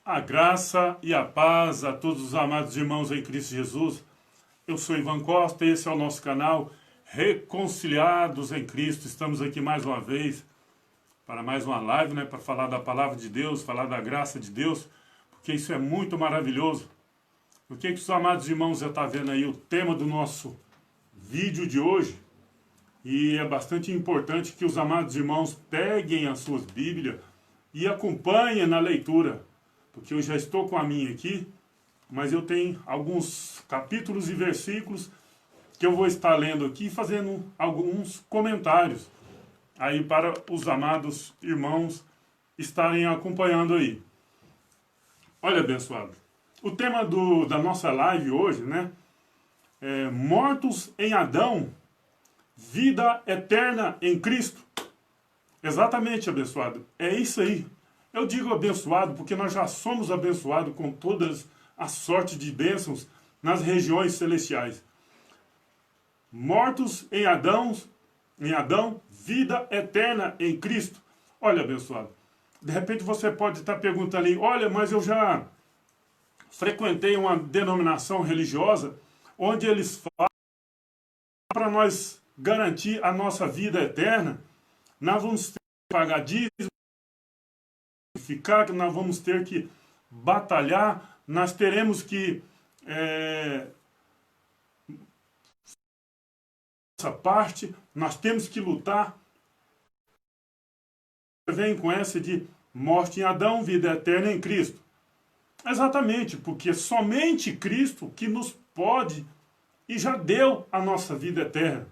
A graça e a paz a todos os amados irmãos em Cristo Jesus. Eu sou Ivan Costa, esse é o nosso canal Reconciliados em Cristo. Estamos aqui mais uma vez para mais uma live, para falar da palavra de Deus, falar da graça de Deus, porque isso é muito maravilhoso. O que os amados irmãos já estão vendo aí, o tema do nosso vídeo de hoje, e é bastante importante que os amados irmãos peguem as suas Bíblias e acompanhem na leitura, porque eu já estou com a minha aqui, mas eu tenho alguns capítulos e versículos que eu vou estar lendo aqui, fazendo alguns comentários aí para os amados irmãos estarem acompanhando aí. Olha, abençoado, o tema da nossa live hoje, é mortos em Adão, vida eterna em Cristo. Exatamente, abençoado, é isso aí. Eu digo abençoado porque nós já somos abençoados com todas as sortes de bênçãos nas regiões celestiais. Mortos em Adão, vida eterna em Cristo. Olha, abençoado, de repente você pode estar perguntando aí, olha, mas eu já frequentei uma denominação religiosa onde eles falam para nós garantir a nossa vida eterna, nós vamos ter que pagar dízimo, que nós vamos ter que batalhar, nós teremos que essa parte, nós temos que lutar. Vem com essa de morte em Adão, vida eterna em Cristo. Exatamente, porque somente Cristo que nos pode e já deu a nossa vida eterna.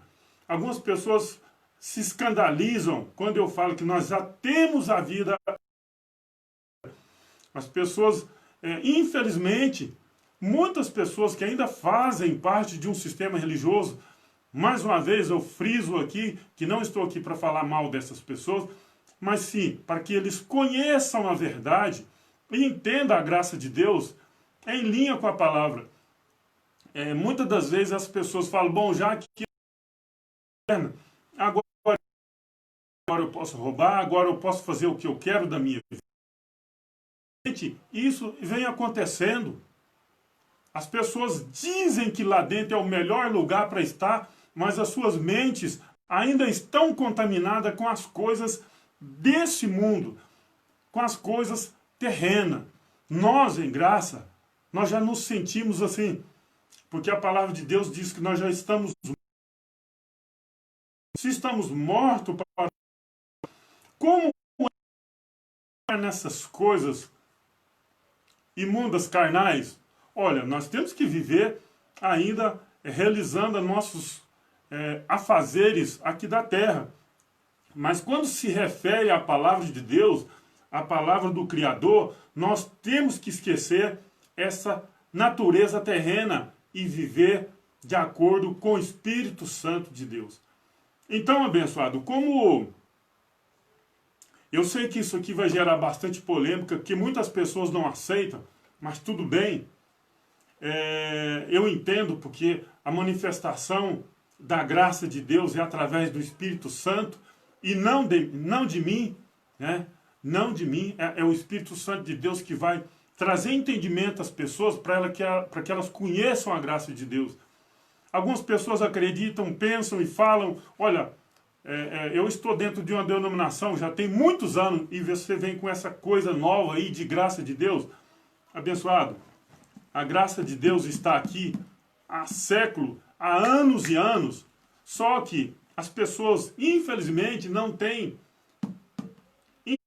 Algumas pessoas se escandalizam quando eu falo que nós já temos a vida. As pessoas, infelizmente, muitas pessoas que ainda fazem parte de um sistema religioso, mais uma vez eu friso aqui, que não estou aqui para falar mal dessas pessoas, mas sim para que eles conheçam a verdade e entendam a graça de Deus em linha com a palavra. Muitas das vezes as pessoas falam, bom, já que agora eu posso roubar, agora eu posso fazer o que eu quero da minha vida. Isso vem acontecendo. As pessoas dizem que lá dentro é o melhor lugar para estar, mas as suas mentes ainda estão contaminadas com as coisas desse mundo, com as coisas terrenas. Nós, em graça, nós já nos sentimos assim, porque a palavra de Deus diz que nós já estamos. Se estamos mortos, como nessas coisas imundas carnais? Olha, nós temos que viver ainda realizando nossos afazeres aqui da terra. Mas quando se refere à palavra de Deus, à palavra do Criador, nós temos que esquecer essa natureza terrena e viver de acordo com o Espírito Santo de Deus. Então, abençoado, como eu sei que isso aqui vai gerar bastante polêmica, que muitas pessoas não aceitam, mas tudo bem. Eu entendo, porque a manifestação da graça de Deus é através do Espírito Santo e não de mim, não de mim, é o Espírito Santo de Deus que vai trazer entendimento às pessoas para que elas conheçam a graça de Deus. Algumas pessoas acreditam, pensam e falam, olha, eu estou dentro de uma denominação já tem muitos anos e você vem com essa coisa nova aí de graça de Deus. Abençoado, a graça de Deus está aqui há séculos, há anos e anos, só que as pessoas, infelizmente, não têm em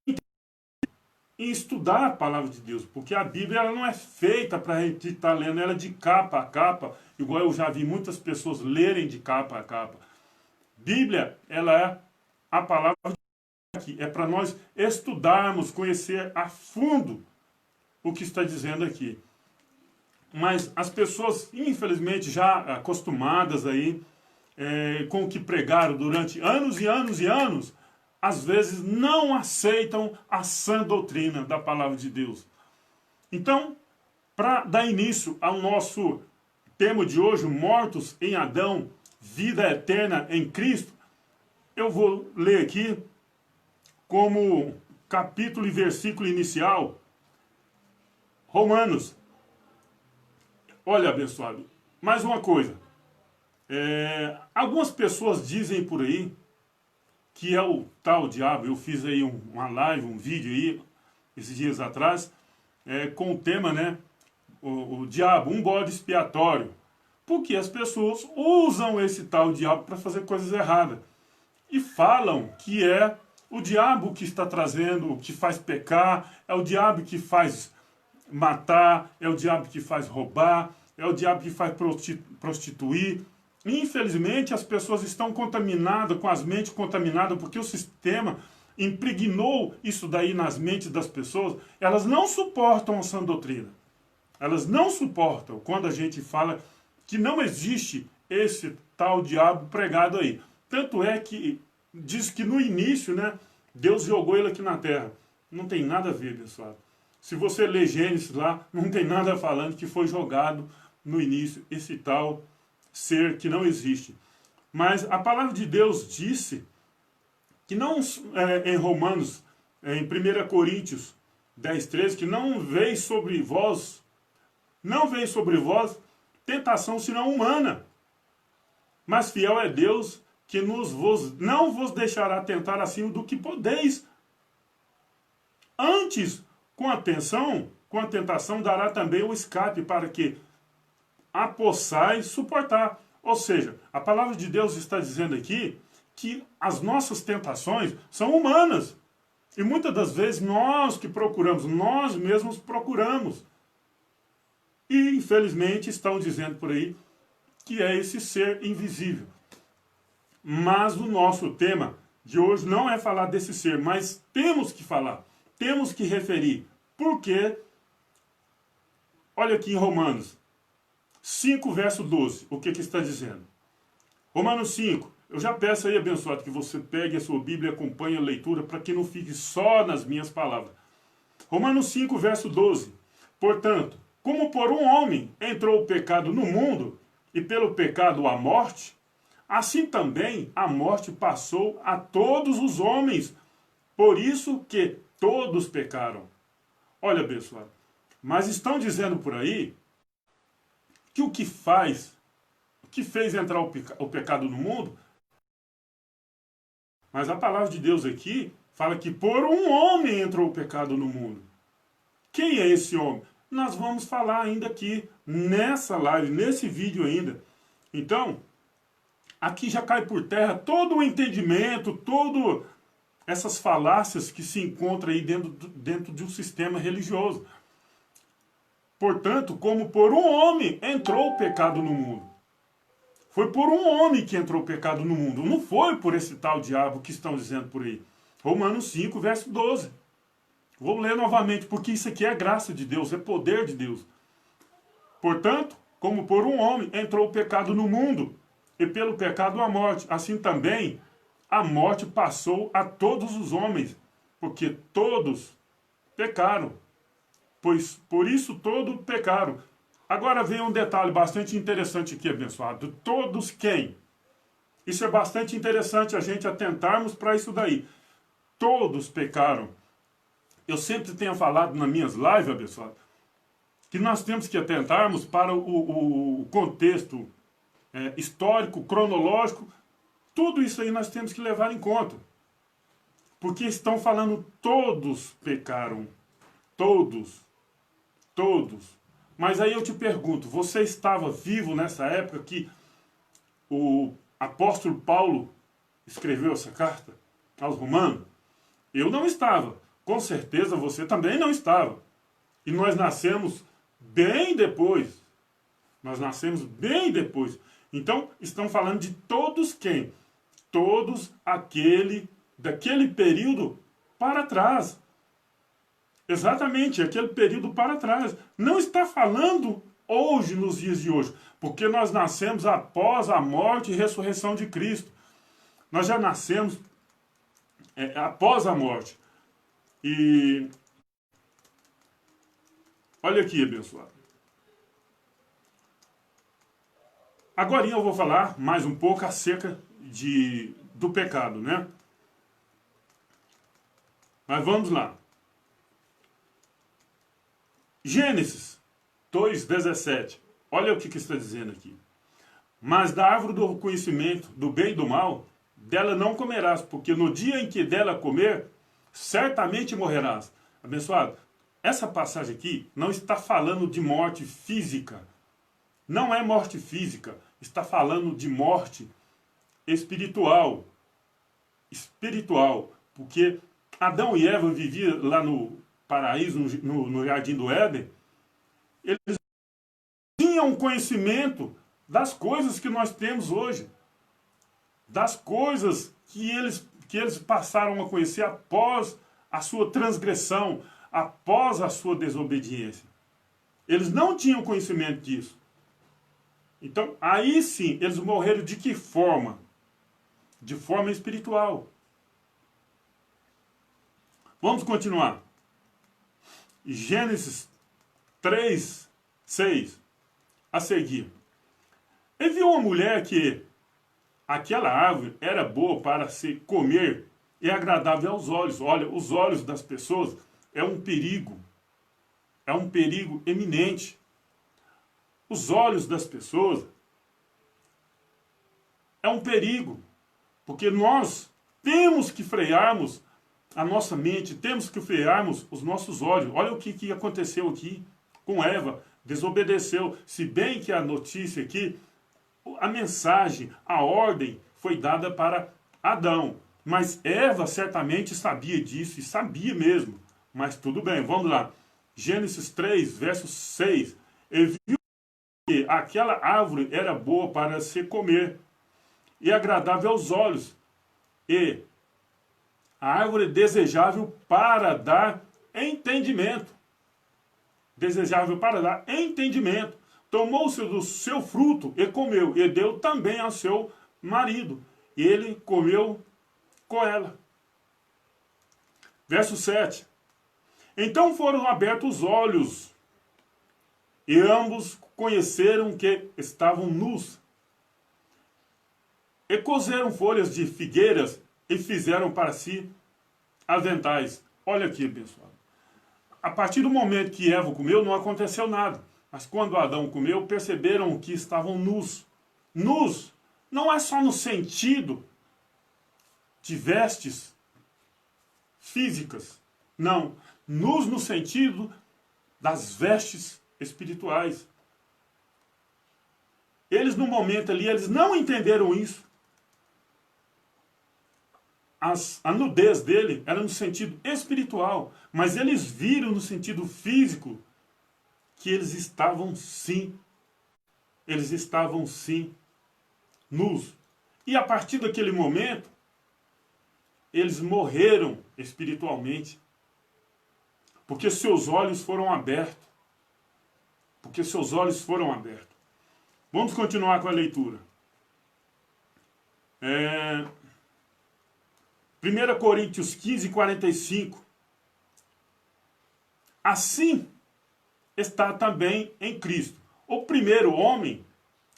estudar a palavra de Deus, porque a Bíblia ela não é feita para a gente estar lendo ela de capa a capa, igual eu já vi muitas pessoas lerem de capa a capa. Bíblia, ela é a palavra aqui, é para nós estudarmos, conhecer a fundo o que está dizendo aqui. Mas as pessoas, infelizmente, já acostumadas aí com o que pregaram durante anos e anos e anos, às vezes não aceitam a sã doutrina da palavra de Deus. Então, para dar início ao nosso tema de hoje, mortos em Adão, vida eterna em Cristo, eu vou ler aqui como capítulo e versículo inicial Romanos. Olha, abençoado, mais uma coisa. Algumas pessoas dizem por aí que é o tal diabo. Eu fiz aí uma live, um vídeo aí, esses dias atrás, com o tema, né? O diabo, um bode expiatório. Porque as pessoas usam esse tal diabo para fazer coisas erradas. E falam que é o diabo que está trazendo, que faz pecar, é o diabo que faz matar, é o diabo que faz roubar, é o diabo que faz prostituir. Infelizmente, as pessoas estão contaminadas, com as mentes contaminadas, porque o sistema impregnou isso daí nas mentes das pessoas. Elas não suportam a sã doutrina. Elas não suportam quando a gente fala que não existe esse tal diabo pregado aí. Tanto é que diz que no início, né, Deus jogou ele aqui na terra. Não tem nada a ver, pessoal. Se você ler Gênesis lá, não tem nada falando que foi jogado no início esse tal ser que não existe. Mas a palavra de Deus disse que não, em Romanos, em 1 Coríntios 10:13, que não veio sobre vós tentação senão humana. Mas fiel é Deus que não vos deixará tentar acima do que podeis. Antes, com a tentação, dará também o escape para que a possais suportar. Ou seja, a palavra de Deus está dizendo aqui que as nossas tentações são humanas. E muitas das vezes nós que procuramos, nós mesmos procuramos. E infelizmente estão dizendo por aí que é esse ser invisível. Mas o nosso tema de hoje não é falar desse ser, mas temos que falar, temos que referir. Porque, olha aqui em Romanos 5, verso 12, o que está dizendo? Romanos 5, eu já peço aí, abençoado, que você pegue a sua Bíblia e acompanhe a leitura para que não fique só nas minhas palavras. Romanos 5, verso 12. Portanto, como por um homem entrou o pecado no mundo, e pelo pecado a morte, assim também a morte passou a todos os homens, por isso que todos pecaram. Olha, abençoado, mas estão dizendo por aí que o que fez entrar o pecado no mundo, mas a palavra de Deus aqui fala que por um homem entrou o pecado no mundo. Quem é esse homem? Nós vamos falar ainda aqui, nessa live, nesse vídeo ainda. Então, aqui já cai por terra todo o entendimento, todas essas falácias que se encontram aí dentro de um sistema religioso. Portanto, como por um homem entrou o pecado no mundo. Foi por um homem que entrou o pecado no mundo. Não foi por esse tal diabo que estão dizendo por aí. Romanos 5, verso 12. Vou ler novamente, porque isso aqui é graça de Deus, é poder de Deus. Portanto, como por um homem entrou o pecado no mundo, e pelo pecado a morte, assim também a morte passou a todos os homens, porque todos pecaram. Pois por isso todos pecaram. Agora vem um detalhe bastante interessante aqui, abençoado. Todos quem? Isso é bastante interessante a gente atentarmos para isso daí. Todos pecaram. Eu sempre tenho falado nas minhas lives, abençoado, que nós temos que atentarmos para o contexto histórico, cronológico. Tudo isso aí nós temos que levar em conta. Porque estão falando todos pecaram. Todos. Todos. Mas aí eu te pergunto, você estava vivo nessa época que o apóstolo Paulo escreveu essa carta aos Romanos? Eu não estava. Com certeza você também não estava. E nós nascemos bem depois. Nós nascemos bem depois. Então, estão falando de todos quem? Todos daquele período para trás. Exatamente, aquele período para trás. Não está falando hoje, nos dias de hoje. Porque nós nascemos após a morte e ressurreição de Cristo. Nós já nascemos após a morte. E olha aqui, abençoado. Agora eu vou falar mais um pouco acerca do pecado, né? Mas vamos lá. Gênesis 2:17. Olha o que está dizendo aqui. Mas da árvore do conhecimento do bem e do mal, dela não comerás, porque no dia em que dela comer, certamente morrerás. Abençoado, essa passagem aqui não está falando de morte física. Não é morte física. Está falando de morte espiritual. Espiritual. Porque Adão e Eva viviam lá no paraíso, no jardim do Éden. Eles tinham conhecimento das coisas que nós temos hoje. Das coisas que eles passaram a conhecer após a sua transgressão, após a sua desobediência. Eles não tinham conhecimento disso. Então, aí sim, eles morreram de que forma? De forma espiritual. Vamos continuar. Gênesis 3:6. A seguir. E viu uma mulher que aquela árvore era boa para se comer e agradável aos olhos. Olha, os olhos das pessoas é um perigo. É um perigo eminente. Os olhos das pessoas é um perigo. Porque nós temos que frearmos a nossa mente, temos que frearmos os nossos olhos. Olha o que aconteceu aqui com Eva. Desobedeceu. Se bem que a notícia aqui, a mensagem, a ordem foi dada para Adão. Mas Eva certamente sabia disso, e sabia mesmo. Mas tudo bem, vamos lá. Gênesis 3, verso 6. E viu que aquela árvore era boa para se comer, e agradável aos olhos, e a árvore desejável para dar entendimento. Desejável para dar entendimento. Tomou-se do seu fruto e comeu, e deu também ao seu marido. E ele comeu com ela. Verso 7. Então foram abertos os olhos, e ambos conheceram que estavam nus. E coseram folhas de figueiras e fizeram para si aventais. Olha aqui, pessoal. A partir do momento que Eva comeu, não aconteceu nada. Mas quando Adão comeu, perceberam que estavam nus. Nus não é só no sentido de vestes físicas. Não. Nus no sentido das vestes espirituais. Eles, no momento ali, eles não entenderam isso. A nudez dele era no sentido espiritual, mas eles viram no sentido físico que eles estavam sim nus. E a partir daquele momento, eles morreram espiritualmente, porque seus olhos foram abertos. Porque seus olhos foram abertos. Vamos continuar com a leitura. 1 Coríntios 15:45. Assim está também em Cristo. O primeiro homem,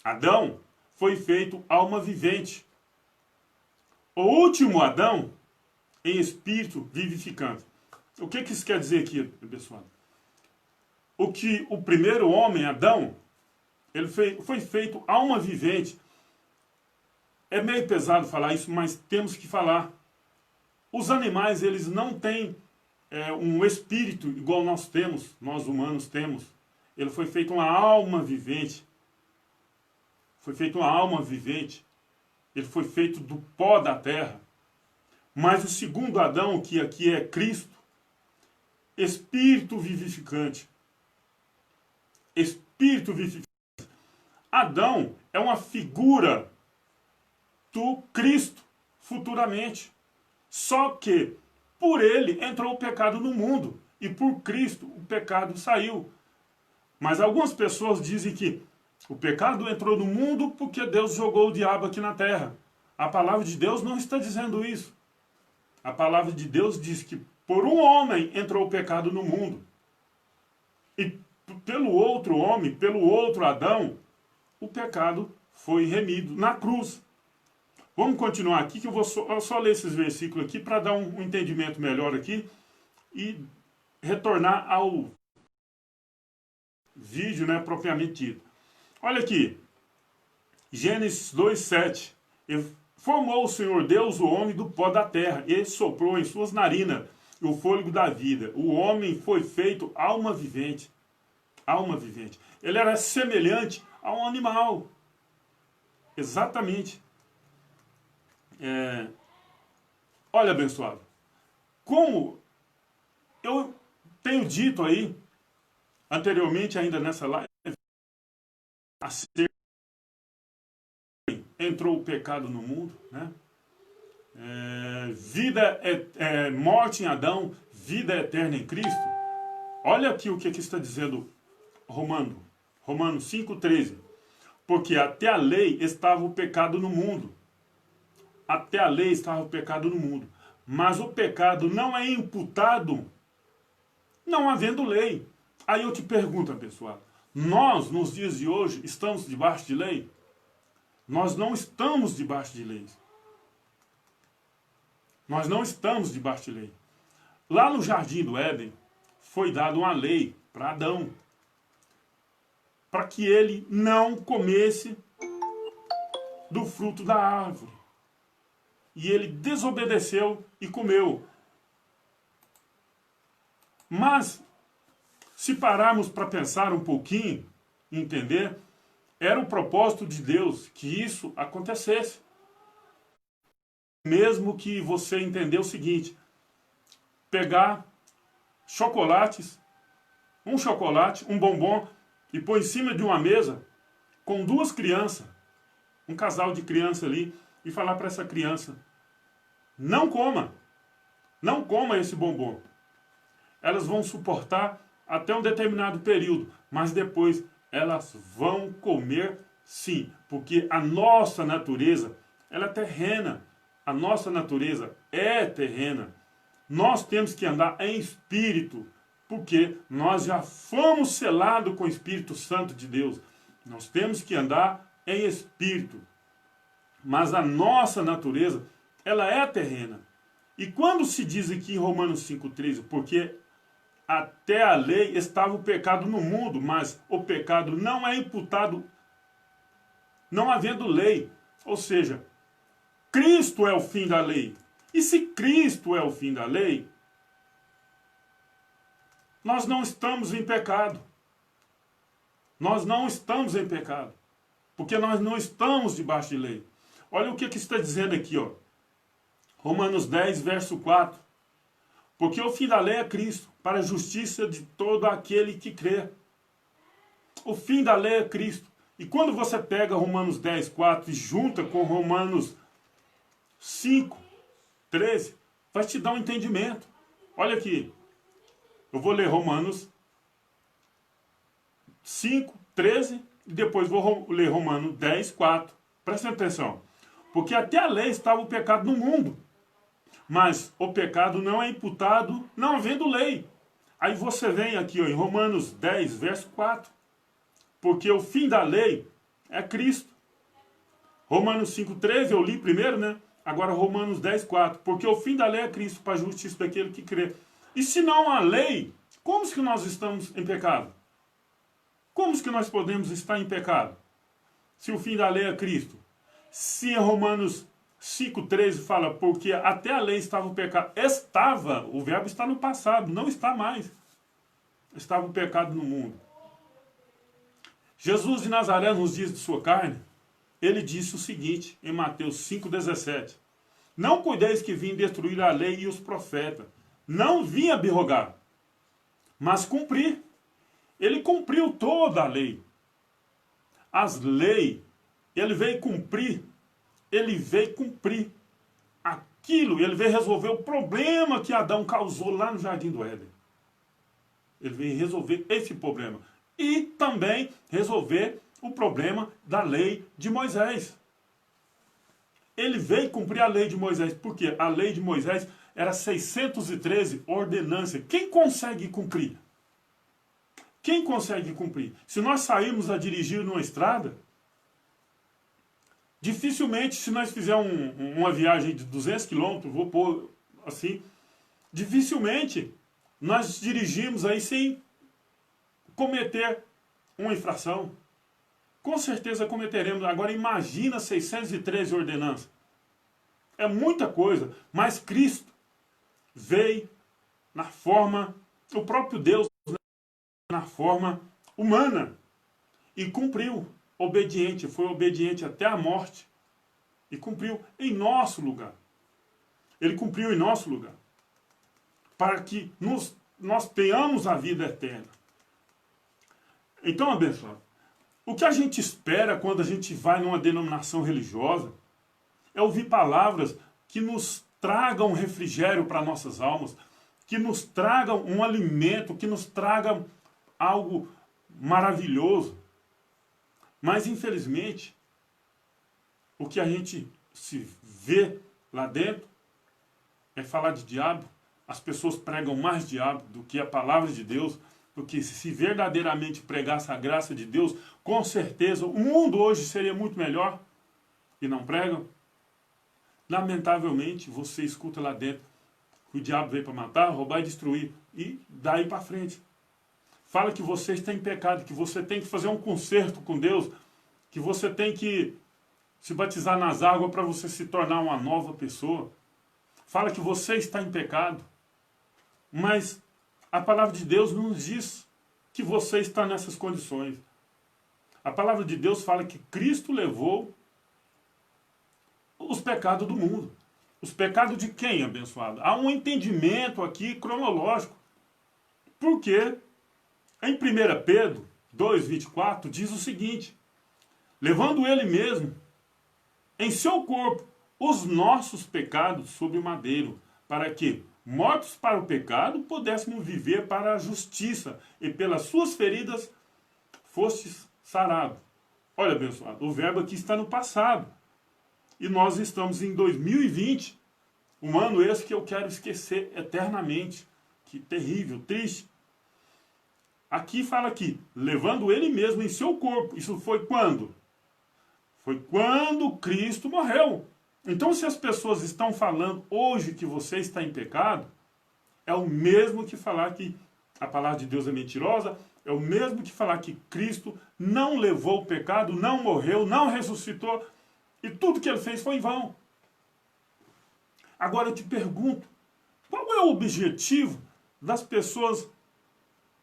Adão, foi feito alma vivente. O último Adão, em espírito vivificante. O que isso quer dizer aqui, pessoal? O primeiro homem, Adão, ele foi feito alma vivente. É meio pesado falar isso, mas temos que falar. Os animais, eles não têm um espírito igual nós temos, nós humanos temos. Ele foi feito uma alma vivente. Foi feito uma alma vivente. Ele foi feito do pó da terra. Mas o segundo Adão, que aqui é Cristo, espírito vivificante. Espírito vivificante. Adão é uma figura do Cristo futuramente. Só que por ele entrou o pecado no mundo e por Cristo o pecado saiu. Mas algumas pessoas dizem que o pecado entrou no mundo porque Deus jogou o diabo aqui na terra. A palavra de Deus não está dizendo isso. A palavra de Deus diz que por um homem entrou o pecado no mundo. E pelo outro homem, pelo outro Adão, o pecado foi remido na cruz. Vamos continuar aqui, que eu vou só ler esses versículos aqui para dar um entendimento melhor aqui e retornar ao vídeo, né, propriamente dito. Olha aqui, Gênesis 2:7. Formou o Senhor Deus o homem do pó da terra e soprou em suas narinas o fôlego da vida. O homem foi feito alma vivente. Alma vivente. Ele era semelhante a um animal. Exatamente. Olha, abençoado, como eu tenho dito aí, anteriormente ainda nessa live, entrou o pecado no mundo, né? Morte em Adão, vida eterna em Cristo. Olha aqui o que está dizendo Romanos 5:13. Porque até a lei estava o pecado no mundo. Até a lei estava o pecado no mundo. Mas o pecado não é imputado não havendo lei. Aí eu te pergunto, pessoal, nós, nos dias de hoje, estamos debaixo de lei? Nós não estamos debaixo de leis. Nós não estamos debaixo de lei. Lá no Jardim do Éden, foi dada uma lei para Adão, para que ele não comesse do fruto da árvore. E ele desobedeceu e comeu. Mas, se pararmos para pensar um pouquinho, entender, era o propósito de Deus que isso acontecesse. Mesmo que você entender o seguinte, pegar chocolates, um chocolate, um bombom, e pôr em cima de uma mesa com duas crianças, um casal de crianças ali, e falar para essa criança, não coma esse bombom. Elas vão suportar até um determinado período, mas depois elas vão comer sim, porque a nossa natureza, ela é terrena, a nossa natureza é terrena. Nós temos que andar em espírito, porque nós já fomos selados com o Espírito Santo de Deus. Nós temos que andar em espírito. Mas a nossa natureza, ela é terrena. E quando se diz aqui em Romanos 5:13, porque até a lei estava o pecado no mundo, mas o pecado não é imputado não havendo lei. Ou seja, Cristo é o fim da lei. E se Cristo é o fim da lei, nós não estamos em pecado. Nós não estamos em pecado. Porque nós não estamos debaixo de lei. Olha o que está dizendo aqui, ó. Romanos 10, verso 4. Porque o fim da lei é Cristo, para a justiça de todo aquele que crê. O fim da lei é Cristo. E quando você pega Romanos 10, 4 e junta com Romanos 5, 13, vai te dar um entendimento. Olha aqui. Eu vou ler Romanos 5, 13 e depois vou ler Romanos 10, 4. Presta atenção. Porque até a lei estava o pecado no mundo. Mas o pecado não é imputado não havendo lei. Aí você vem aqui ó, em Romanos 10, verso 4. Porque o fim da lei é Cristo. Romanos 5, 13 eu li primeiro, né? Agora Romanos 10, 4. Porque o fim da lei é Cristo, para a justiça daquele que crê. E se não há lei, como que nós estamos em pecado? Como que nós podemos estar em pecado? Se o fim da lei é Cristo. Se em Romanos 5,13 fala, porque até a lei estava o pecado. Estava, o verbo está no passado, não está mais. Estava o pecado no mundo. Jesus de Nazaré, nos dias de sua carne, ele disse o seguinte, em Mateus 5,17. Não cuideis que vim destruir a lei e os profetas. Não vim abrogar, mas cumprir. Ele cumpriu toda a lei. As leis, ele veio cumprir. Ele veio cumprir aquilo. Ele veio resolver o problema que Adão causou lá no Jardim do Éden. Ele veio resolver esse problema. E também resolver o problema da lei de Moisés. Ele veio cumprir a lei de Moisés. Porque a lei de Moisés era 613 ordenâncias. Quem consegue cumprir? Quem consegue cumprir? Se nós sairmos a dirigir numa estrada, dificilmente, se nós fizermos uma viagem de 200 quilômetros, vou pôr assim, dificilmente nós dirigimos aí sem cometer uma infração, com certeza cometeremos. Agora imagina 613 ordenanças. É muita coisa, mas Cristo veio na forma, o próprio Deus, né, na forma humana, e cumpriu, obediente, foi obediente até a morte, e cumpriu em nosso lugar. Ele cumpriu em nosso lugar, para que nós tenhamos a vida eterna. Então, abençoado, o que a gente espera quando a gente vai numa denominação religiosa é ouvir palavras que nos tragam refrigério para nossas almas, que nos tragam um alimento, que nos tragam algo maravilhoso. Mas, infelizmente, o que a gente se vê lá dentro é falar de diabo. As pessoas pregam mais diabo do que a palavra de Deus, porque se verdadeiramente pregasse a graça de Deus, com certeza o mundo hoje seria muito melhor. E não pregam. Lamentavelmente, você escuta lá dentro que o diabo veio para matar, roubar e destruir. E daí para frente. Fala que você está em pecado, que você tem que fazer um conserto com Deus, que você tem que se batizar nas águas para você se tornar uma nova pessoa. Fala que você está em pecado. Mas a palavra de Deus não diz que você está nessas condições. A palavra de Deus fala que Cristo levou os pecados do mundo. Os pecados de quem, abençoado? Há um entendimento aqui cronológico. Porque em 1 Pedro 2,24 diz o seguinte: levando ele mesmo em seu corpo os nossos pecados sobre o madeiro, para que, mortos para o pecado, pudéssemos viver para a justiça, e pelas suas feridas fostes sarado. Olha, abençoado, o verbo aqui está no passado. E nós estamos em 2020, um ano esse que eu quero esquecer eternamente. Que terrível, triste. Aqui fala aqui, levando ele mesmo em seu corpo. Isso foi quando? Foi quando Cristo morreu. Então, se as pessoas estão falando hoje que você está em pecado, é o mesmo que falar que a palavra de Deus é mentirosa, é o mesmo que falar que Cristo não levou o pecado, não morreu, não ressuscitou, e tudo que ele fez foi em vão. Agora eu te pergunto, qual é o objetivo das pessoas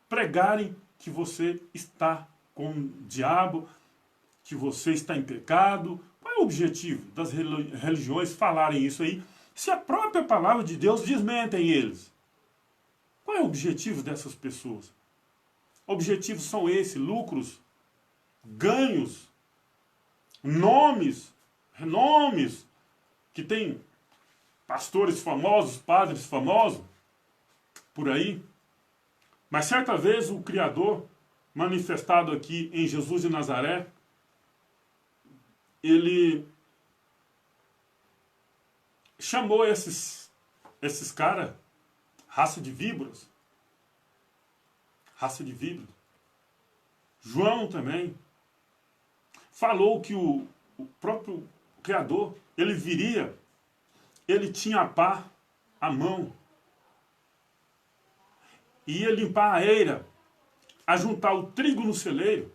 pregarem que você está com o diabo, que você está em pecado? Qual é o objetivo das religiões falarem isso aí, se a própria palavra de Deus desmentem eles? Qual é o objetivo dessas pessoas? Objetivos são esses: lucros, ganhos, nomes, renomes, que tem pastores famosos, padres famosos, por aí. Mas certa vez o Criador, manifestado aqui em Jesus de Nazaré, ele chamou esses caras, raça de víboras. Raça de víboras. João também falou que o próprio Criador, ele viria, ele tinha a pá, a mão, ia limpar a eira, a juntar o trigo no celeiro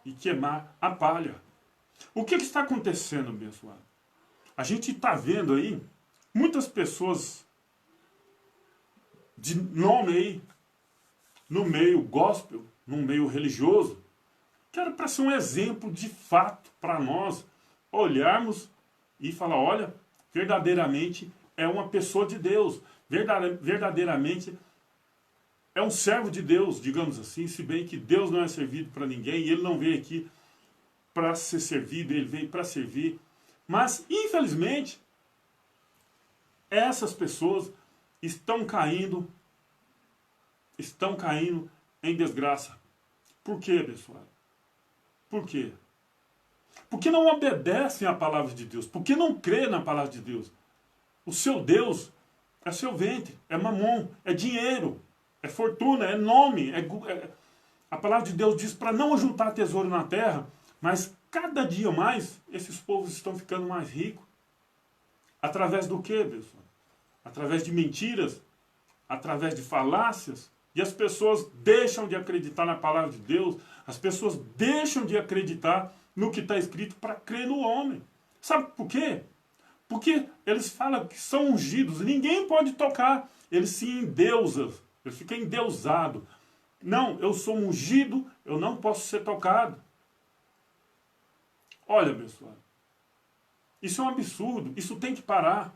e queimar a palha. O que está acontecendo, abençoado? A gente está vendo aí muitas pessoas de nome aí, no meio gospel, no meio religioso, que era para ser um exemplo de fato para nós olharmos e falar: olha, verdadeiramente é uma pessoa de Deus, verdadeiramente é um servo de Deus, digamos assim, se bem que Deus não é servido para ninguém, e ele não veio aqui para ser servido, ele veio para servir. Mas, infelizmente, essas pessoas estão caindo em desgraça. Por quê, pessoal? Por quê? Porque não obedecem à palavra de Deus, porque não crê na palavra de Deus. O seu Deus é seu ventre, é mamon, é dinheiro, é fortuna, é nome. A palavra de Deus diz para não ajuntar tesouro na terra, mas cada dia mais esses povos estão ficando mais ricos. Através do quê, pessoal? Através de mentiras, através de falácias, E as pessoas deixam de acreditar na palavra de Deus, as pessoas deixam de acreditar no que está escrito para crer no homem. Sabe por quê? Porque eles falam que são ungidos, ninguém pode tocar. Eles se endeusam, eles ficam endeusados. Não, eu sou ungido, eu não posso ser tocado. Olha, pessoal, isso é um absurdo, isso tem que parar.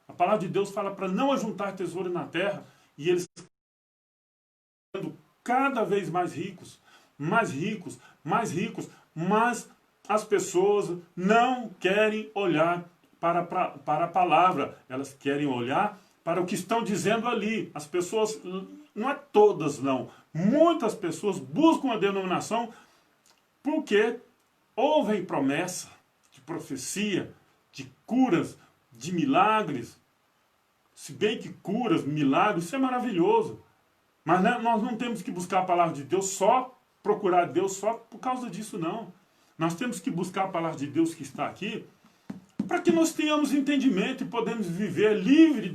A palavra de Deus fala para não ajuntar tesouro na terra, e eles estão cada vez mais ricos, mais ricos, mais ricos, mas as pessoas não querem olhar para a palavra, elas querem olhar para o que estão dizendo ali. As pessoas, não é todas não, muitas pessoas buscam a denominação porque ouvem promessa de profecia, de curas, de milagres. Se bem que curas, milagres, isso é maravilhoso. Mas né, nós não temos que buscar a palavra de Deus só, procurar Deus só por causa disso, não. Nós temos que buscar a palavra de Deus que está aqui para que nós tenhamos entendimento e podemos viver livre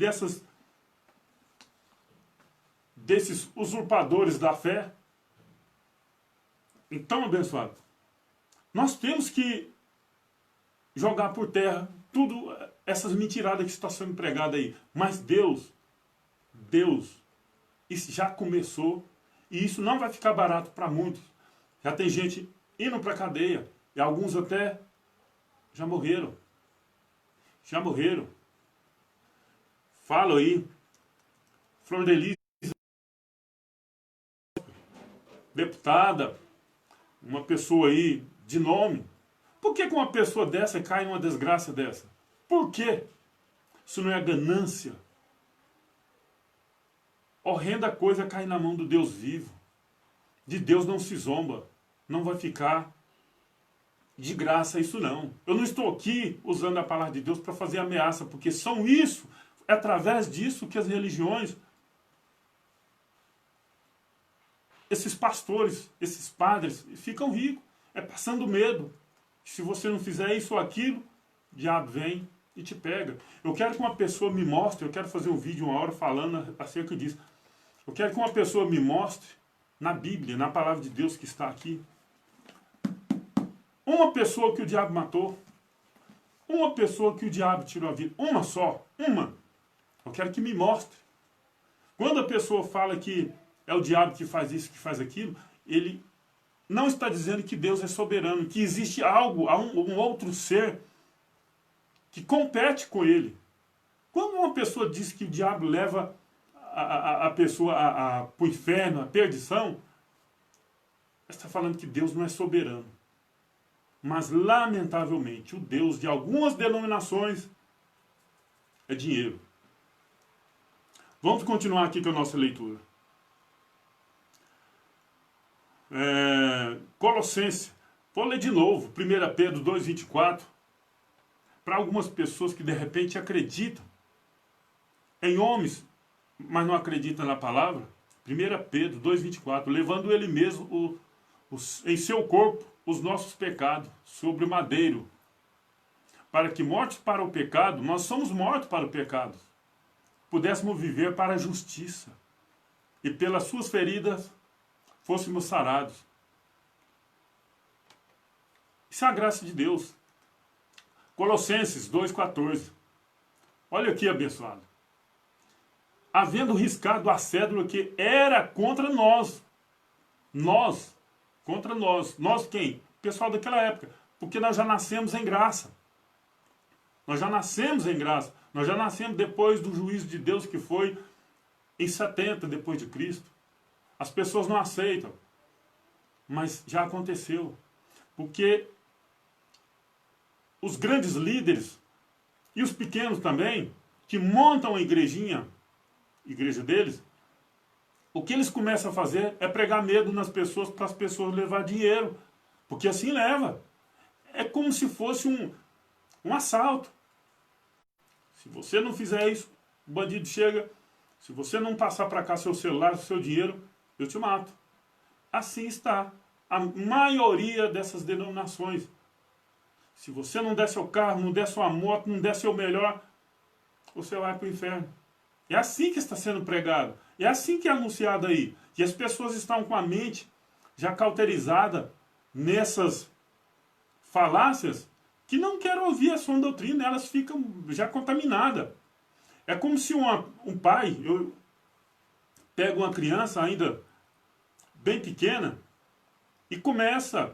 desses usurpadores da fé. Então, abençoado, nós temos que jogar por terra tudo essas mentiradas que estão sendo pregadas aí. Mas Deus, isso já começou e isso não vai ficar barato para muitos. Já tem gente indo para a cadeia e alguns até já morreram. Já morreram. Falo aí, Flor de Lis, deputada, uma pessoa aí de nome. Por que uma pessoa dessa cai numa desgraça dessa? Por quê? Isso não é ganância. Horrenda coisa cair na mão do Deus vivo. De Deus não se zomba. Não vai ficar de graça isso não. Eu não estou aqui usando a palavra de Deus para fazer ameaça, porque são isso, é através disso que as religiões, esses pastores, esses padres, ficam ricos. É passando medo. Se você não fizer isso ou aquilo, o diabo vem e te pega. Eu quero que uma pessoa me mostre, eu quero fazer um vídeo uma hora falando acerca disso. Eu quero que uma pessoa me mostre, na Bíblia, na palavra de Deus que está aqui, uma pessoa que o diabo matou, uma pessoa que o diabo tirou a vida, uma só, uma. Eu quero que me mostre. Quando a pessoa fala que é o diabo que faz isso, que faz aquilo, ele não está dizendo que Deus é soberano, que existe algo, um outro ser que compete com ele. Quando uma pessoa diz que o diabo leva a pessoa para o inferno, a perdição, está falando que Deus não é soberano. Mas, lamentavelmente, o Deus de algumas denominações é dinheiro. Vamos continuar aqui com a nossa leitura. Colossenses, vou ler de novo, 1 Pedro 2,24, para algumas pessoas que de repente acreditam em homens, mas não acreditam na palavra. 1 Pedro 2,24, levando ele mesmo em seu corpo os nossos pecados sobre o madeiro, para que mortos para o pecado, nós somos mortos para o pecado, pudéssemos viver para a justiça, e pelas suas feridas fôssemos sarados. Isso é a graça de Deus. Colossenses 2,14. Olha aqui, abençoado. Havendo riscado a cédula que era contra nós. Contra nós. Nós quem? O pessoal daquela época. Porque nós já nascemos em graça. Nós já nascemos em graça. Nós já nascemos depois do juízo de Deus que foi em 70 depois de Cristo. As pessoas não aceitam. Mas já aconteceu. Porque os grandes líderes e os pequenos também, que montam a igreja deles, o que eles começam a fazer é pregar medo nas pessoas para as pessoas levar dinheiro. Porque assim leva. É como se fosse um assalto. Se você não fizer isso, o bandido chega. Se você não passar para cá seu celular, seu dinheiro, eu te mato. Assim está a maioria dessas denominações. Se você não der seu carro, não der sua moto, não der seu melhor, você vai para o inferno. É assim que está sendo pregado. É assim que é anunciado aí. E as pessoas estão com a mente já cauterizada nessas falácias que não querem ouvir a sua doutrina, elas ficam já contaminadas. É como se um pai pega uma criança ainda bem pequena e começa a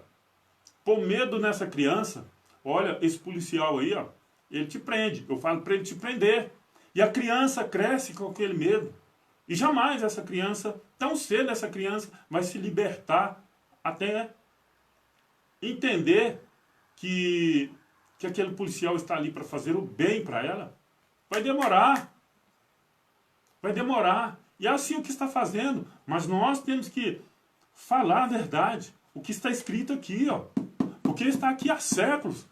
pôr medo nessa criança. Olha, esse policial aí, ó, ele te prende. Eu falo para ele te prender. E a criança cresce com aquele medo. E jamais essa criança, tão cedo essa criança, vai se libertar até entender que aquele policial está ali para fazer o bem para ela. Vai demorar. Vai demorar. E é assim o que está fazendo. Mas nós temos que falar a verdade. O que está escrito aqui, ó. Porque está aqui há séculos.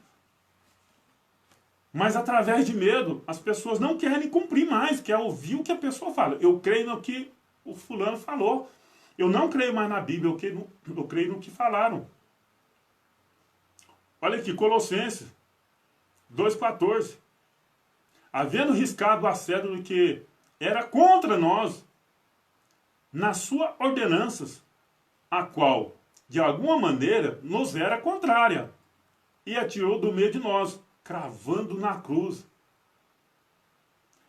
Mas através de medo, as pessoas não querem cumprir mais, quer ouvir o que a pessoa fala. Eu creio no que o fulano falou. Eu não creio mais na Bíblia, eu creio no que falaram. Olha aqui, Colossenses 2,14. Havendo riscado a cédula que era contra nós, nas suas ordenanças, a qual, de alguma maneira, nos era contrária, e atirou do meio de nós, cravando na cruz.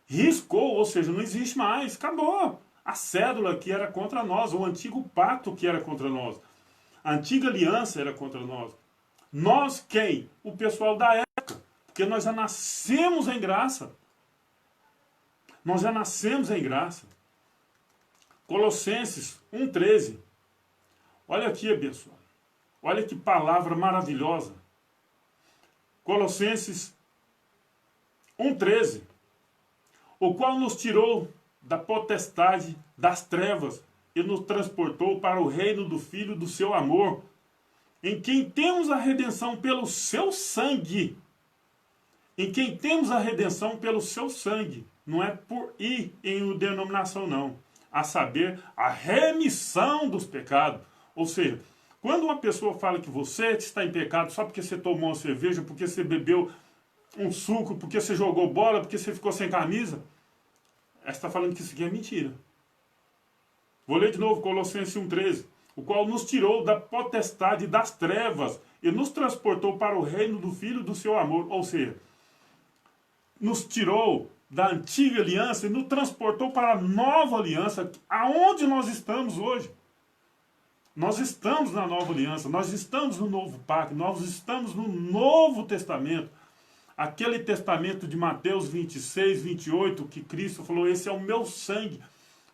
Riscou, ou seja, não existe mais, acabou. A cédula que era contra nós, o antigo pacto que era contra nós, a antiga aliança era contra nós. Nós quem? O pessoal da época, porque nós já nascemos em graça. Nós já nascemos em graça. Colossenses 1,13. Olha aqui, abençoado. Olha que palavra maravilhosa. Colossenses 1,13. O qual nos tirou da potestade das trevas e nos transportou para o reino do Filho do seu amor, em quem temos a redenção pelo seu sangue. Em quem temos a redenção pelo seu sangue. Não é por ir em denominação, não. A saber, a remissão dos pecados. Ou seja, quando uma pessoa fala que você está em pecado só porque você tomou uma cerveja, porque você bebeu um suco, porque você jogou bola, porque você ficou sem camisa, ela está falando que isso aqui é mentira. Vou ler de novo, Colossenses 1,13. O qual nos tirou da potestade das trevas e nos transportou para o reino do Filho do seu amor. Ou seja, nos tirou da antiga aliança e nos transportou para a nova aliança, aonde nós estamos hoje. Nós estamos na nova aliança, nós estamos no novo pacto, nós estamos no Novo Testamento. Aquele testamento de Mateus 26, 28, que Cristo falou, esse é o meu sangue.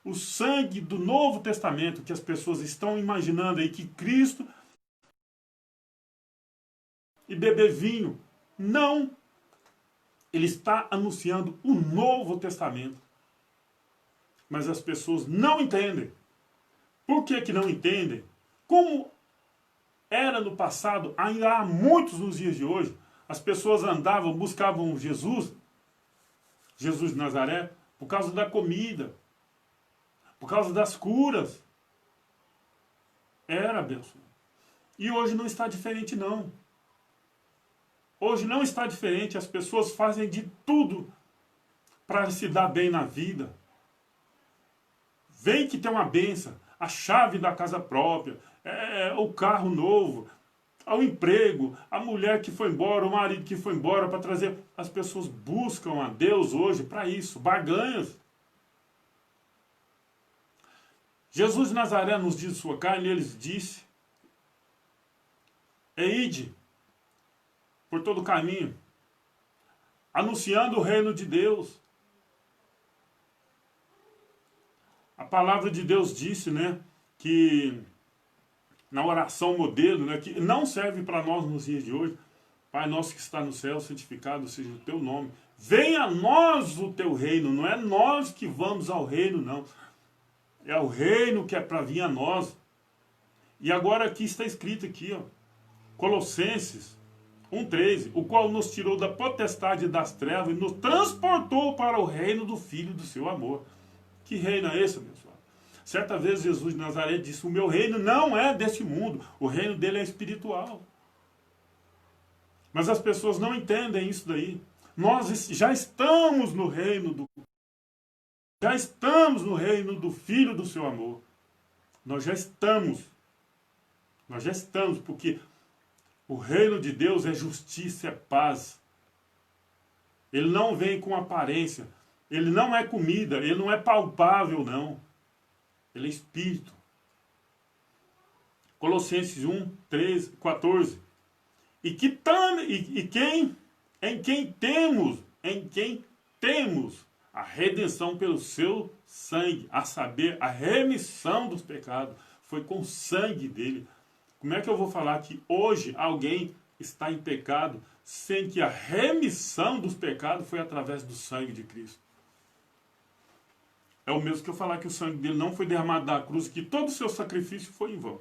O sangue do Novo Testamento, que as pessoas estão imaginando aí que Cristo e beber vinho. Não. Ele está anunciando o Novo Testamento. Mas as pessoas não entendem. Por que que não entendem? Como era no passado, ainda há muitos nos dias de hoje, as pessoas andavam, buscavam Jesus de Nazaré, por causa da comida, por causa das curas. Era, abençoado. E hoje não está diferente, não. Hoje não está diferente, as pessoas fazem de tudo para se dar bem na vida. Vem que tem uma bênção, a chave da casa própria, o carro novo, o emprego, a mulher que foi embora, o marido que foi embora para trazer. As pessoas buscam a Deus hoje para isso, barganhas. Jesus de Nazaré nos diz de sua carne, ele disse, ide por todo o caminho, anunciando o reino de Deus. A palavra de Deus disse, né, que na oração modelo, né, que não serve para nós nos dias de hoje. Pai nosso que está no céu, santificado seja o teu nome. Venha a nós o teu reino, não é nós que vamos ao reino, não. É o reino que é para vir a nós. E agora aqui está escrito aqui, ó, Colossenses 1,13, o qual nos tirou da potestade das trevas e nos transportou para o reino do Filho do seu amor. Que reino é esse, pessoal? Certa vez Jesus de Nazaré disse, o meu reino não é deste mundo, o reino dele é espiritual. Mas as pessoas não entendem isso daí. Nós já estamos no reino do já estamos no reino do Filho do seu amor. Nós já estamos. Nós já estamos, porque o reino de Deus é justiça, é paz. Ele não vem com aparência. Ele não é comida, ele não é palpável, não. Ele é espírito. Colossenses 1, 13, 14. Em quem temos a redenção pelo seu sangue, a saber, a remissão dos pecados. Foi com o sangue dele. Como é que eu vou falar que hoje alguém está em pecado sem que a remissão dos pecados foi através do sangue de Cristo? É o mesmo que eu falar que o sangue dele não foi derramado da cruz, que todo o seu sacrifício foi em vão.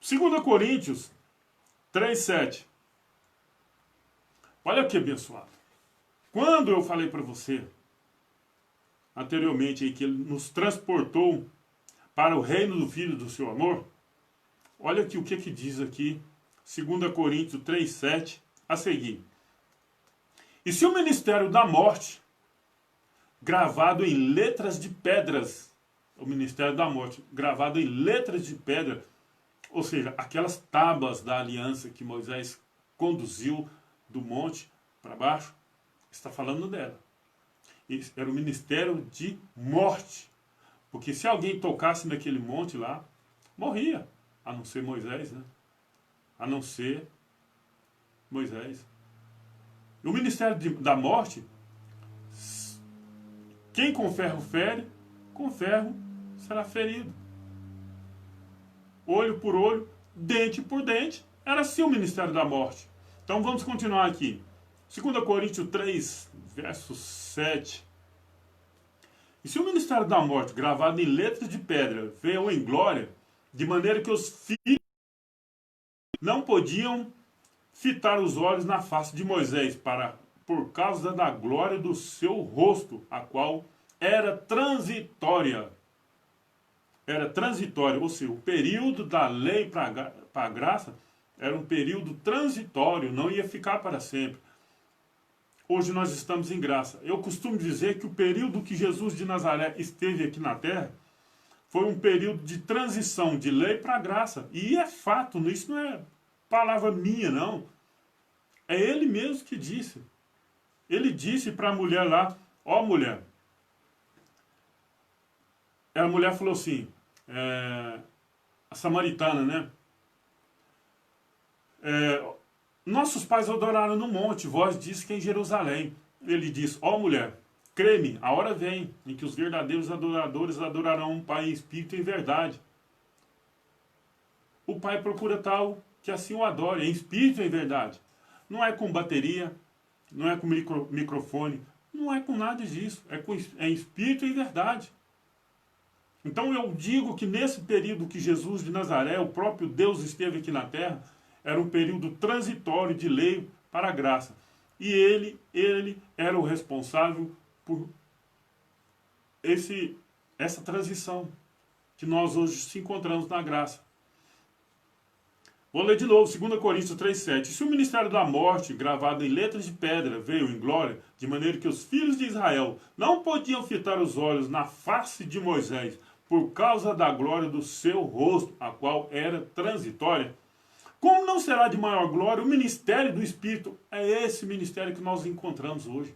2 Coríntios 3:7. Olha que abençoado. Quando eu falei para você anteriormente aí, que ele nos transportou para o reino do Filho do seu amor, olha aqui o que diz aqui, 2 Coríntios 3:7, a seguir. E se o ministério da morte, gravado em letras de pedras, o ministério da morte, gravado em letras de pedra, ou seja, aquelas tábuas da aliança que Moisés conduziu do monte para baixo, está falando dela. Isso era o ministério de morte. Porque se alguém tocasse naquele monte lá, morria. A não ser Moisés, né? A não ser Moisés. E o ministério da morte, quem com ferro fere, com ferro será ferido. Olho por olho, dente por dente, era assim o ministério da morte. Então vamos continuar aqui. 2 Coríntios 3, verso 7. E se o ministério da morte, gravado em letras de pedra, veio em glória, de maneira que os filhos não podiam fitar os olhos na face de Moisés, por causa da glória do seu rosto, a qual era transitória. Era transitória, ou seja, o período da lei para a graça era um período transitório, não ia ficar para sempre. Hoje nós estamos em graça. Eu costumo dizer que o período que Jesus de Nazaré esteve aqui na terra foi um período de transição de lei para graça. E é fato, isso não é palavra minha, não. É ele mesmo que disse. Ele disse para a mulher lá, ó mulher. A mulher falou assim, a samaritana, né? Nossos pais adoraram no monte, vós disse que é em Jerusalém. Ele diz, ó mulher, crê-me, a hora vem em que os verdadeiros adoradores adorarão o Pai em espírito e em verdade. O Pai procura tal que assim o adore, em espírito e em verdade. Não é com bateria, não é com microfone, não é com nada disso, é em espírito e em verdade. Então eu digo que nesse período que Jesus de Nazaré, o próprio Deus esteve aqui na terra, era um período transitório de lei para a graça. E ele era o responsável por essa transição que nós hoje se encontramos na graça. Vou ler de novo, 2 Coríntios 3,7. Se o ministério da morte, gravado em letras de pedra, veio em glória, de maneira que os filhos de Israel não podiam fitar os olhos na face de Moisés, por causa da glória do seu rosto, a qual era transitória, como não será de maior glória o ministério do Espírito? É esse ministério que nós encontramos hoje.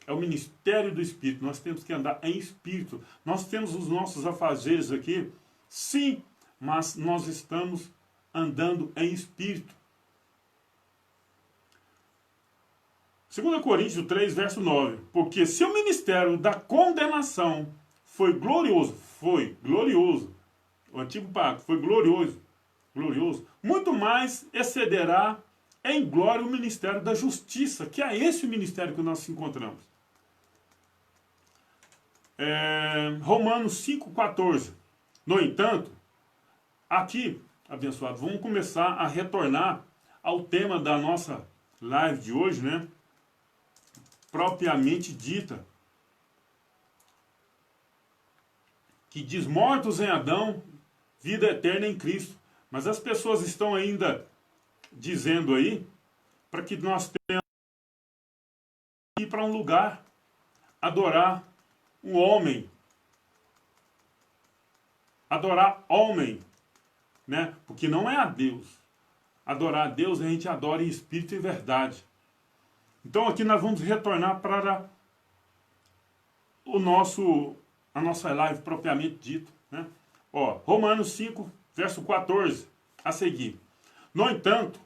É o ministério do Espírito. Nós temos que andar em Espírito. Nós temos os nossos afazeres aqui, sim, mas nós estamos andando em Espírito. 2 Coríntios 3, verso 9. Porque se o ministério da condenação foi glorioso, o antigo pacto foi glorioso, muito mais excederá em glória o ministério da justiça, que é esse o ministério que nós encontramos. Romanos 5,14. No entanto, aqui, abençoado, vamos começar a retornar ao tema da nossa live de hoje, né? Propriamente dita, que diz mortos em Adão, vida eterna em Cristo. Mas as pessoas estão ainda dizendo aí, para que nós tenhamos ir para um lugar, adorar um homem. Adorar homem, né? Porque não é a Deus. Adorar a Deus, a gente adora em espírito e verdade. Então aqui nós vamos retornar para a nossa live propriamente dito, né? Ó, Romanos 5, verso 14, a seguir. No entanto,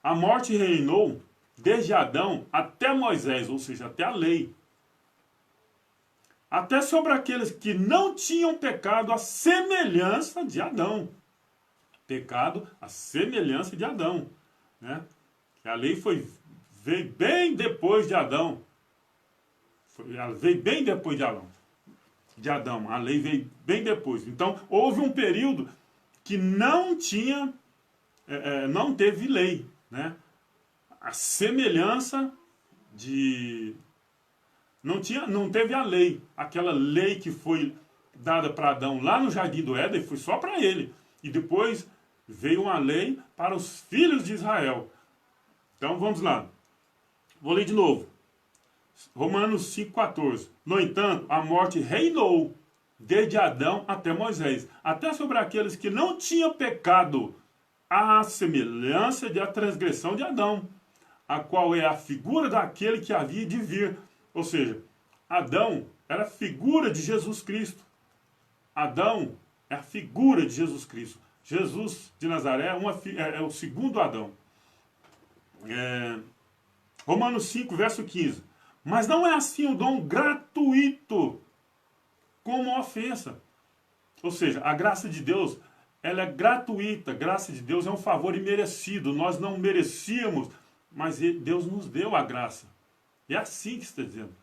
a morte reinou desde Adão até Moisés, ou seja, até a lei. Até sobre aqueles que não tinham pecado à semelhança de Adão. Pecado à semelhança de Adão, né? A lei veio bem depois de Adão. Ela veio bem depois de Adão. A lei veio bem depois. Então, houve um período que não teve lei, né? A semelhança de... Não teve a lei. Aquela lei que foi dada para Adão lá no Jardim do Éden foi só para ele. E depois veio uma lei para os filhos de Israel. Então, vamos lá. Vou ler de novo. Romanos 5,14. No entanto, a morte reinou desde Adão até Moisés, até sobre aqueles que não tinham pecado, à semelhança da transgressão de Adão, a qual é a figura daquele que havia de vir. Ou seja, Adão era a figura de Jesus Cristo. Adão é a figura de Jesus Cristo. Jesus de Nazaré é o segundo Adão. Romanos 5, verso 15. Mas não é assim o dom gratuito como ofensa. Ou seja, a graça de Deus, ela é gratuita. A graça de Deus é um favor imerecido. Nós não merecíamos, mas Deus nos deu a graça. É assim que está dizendo.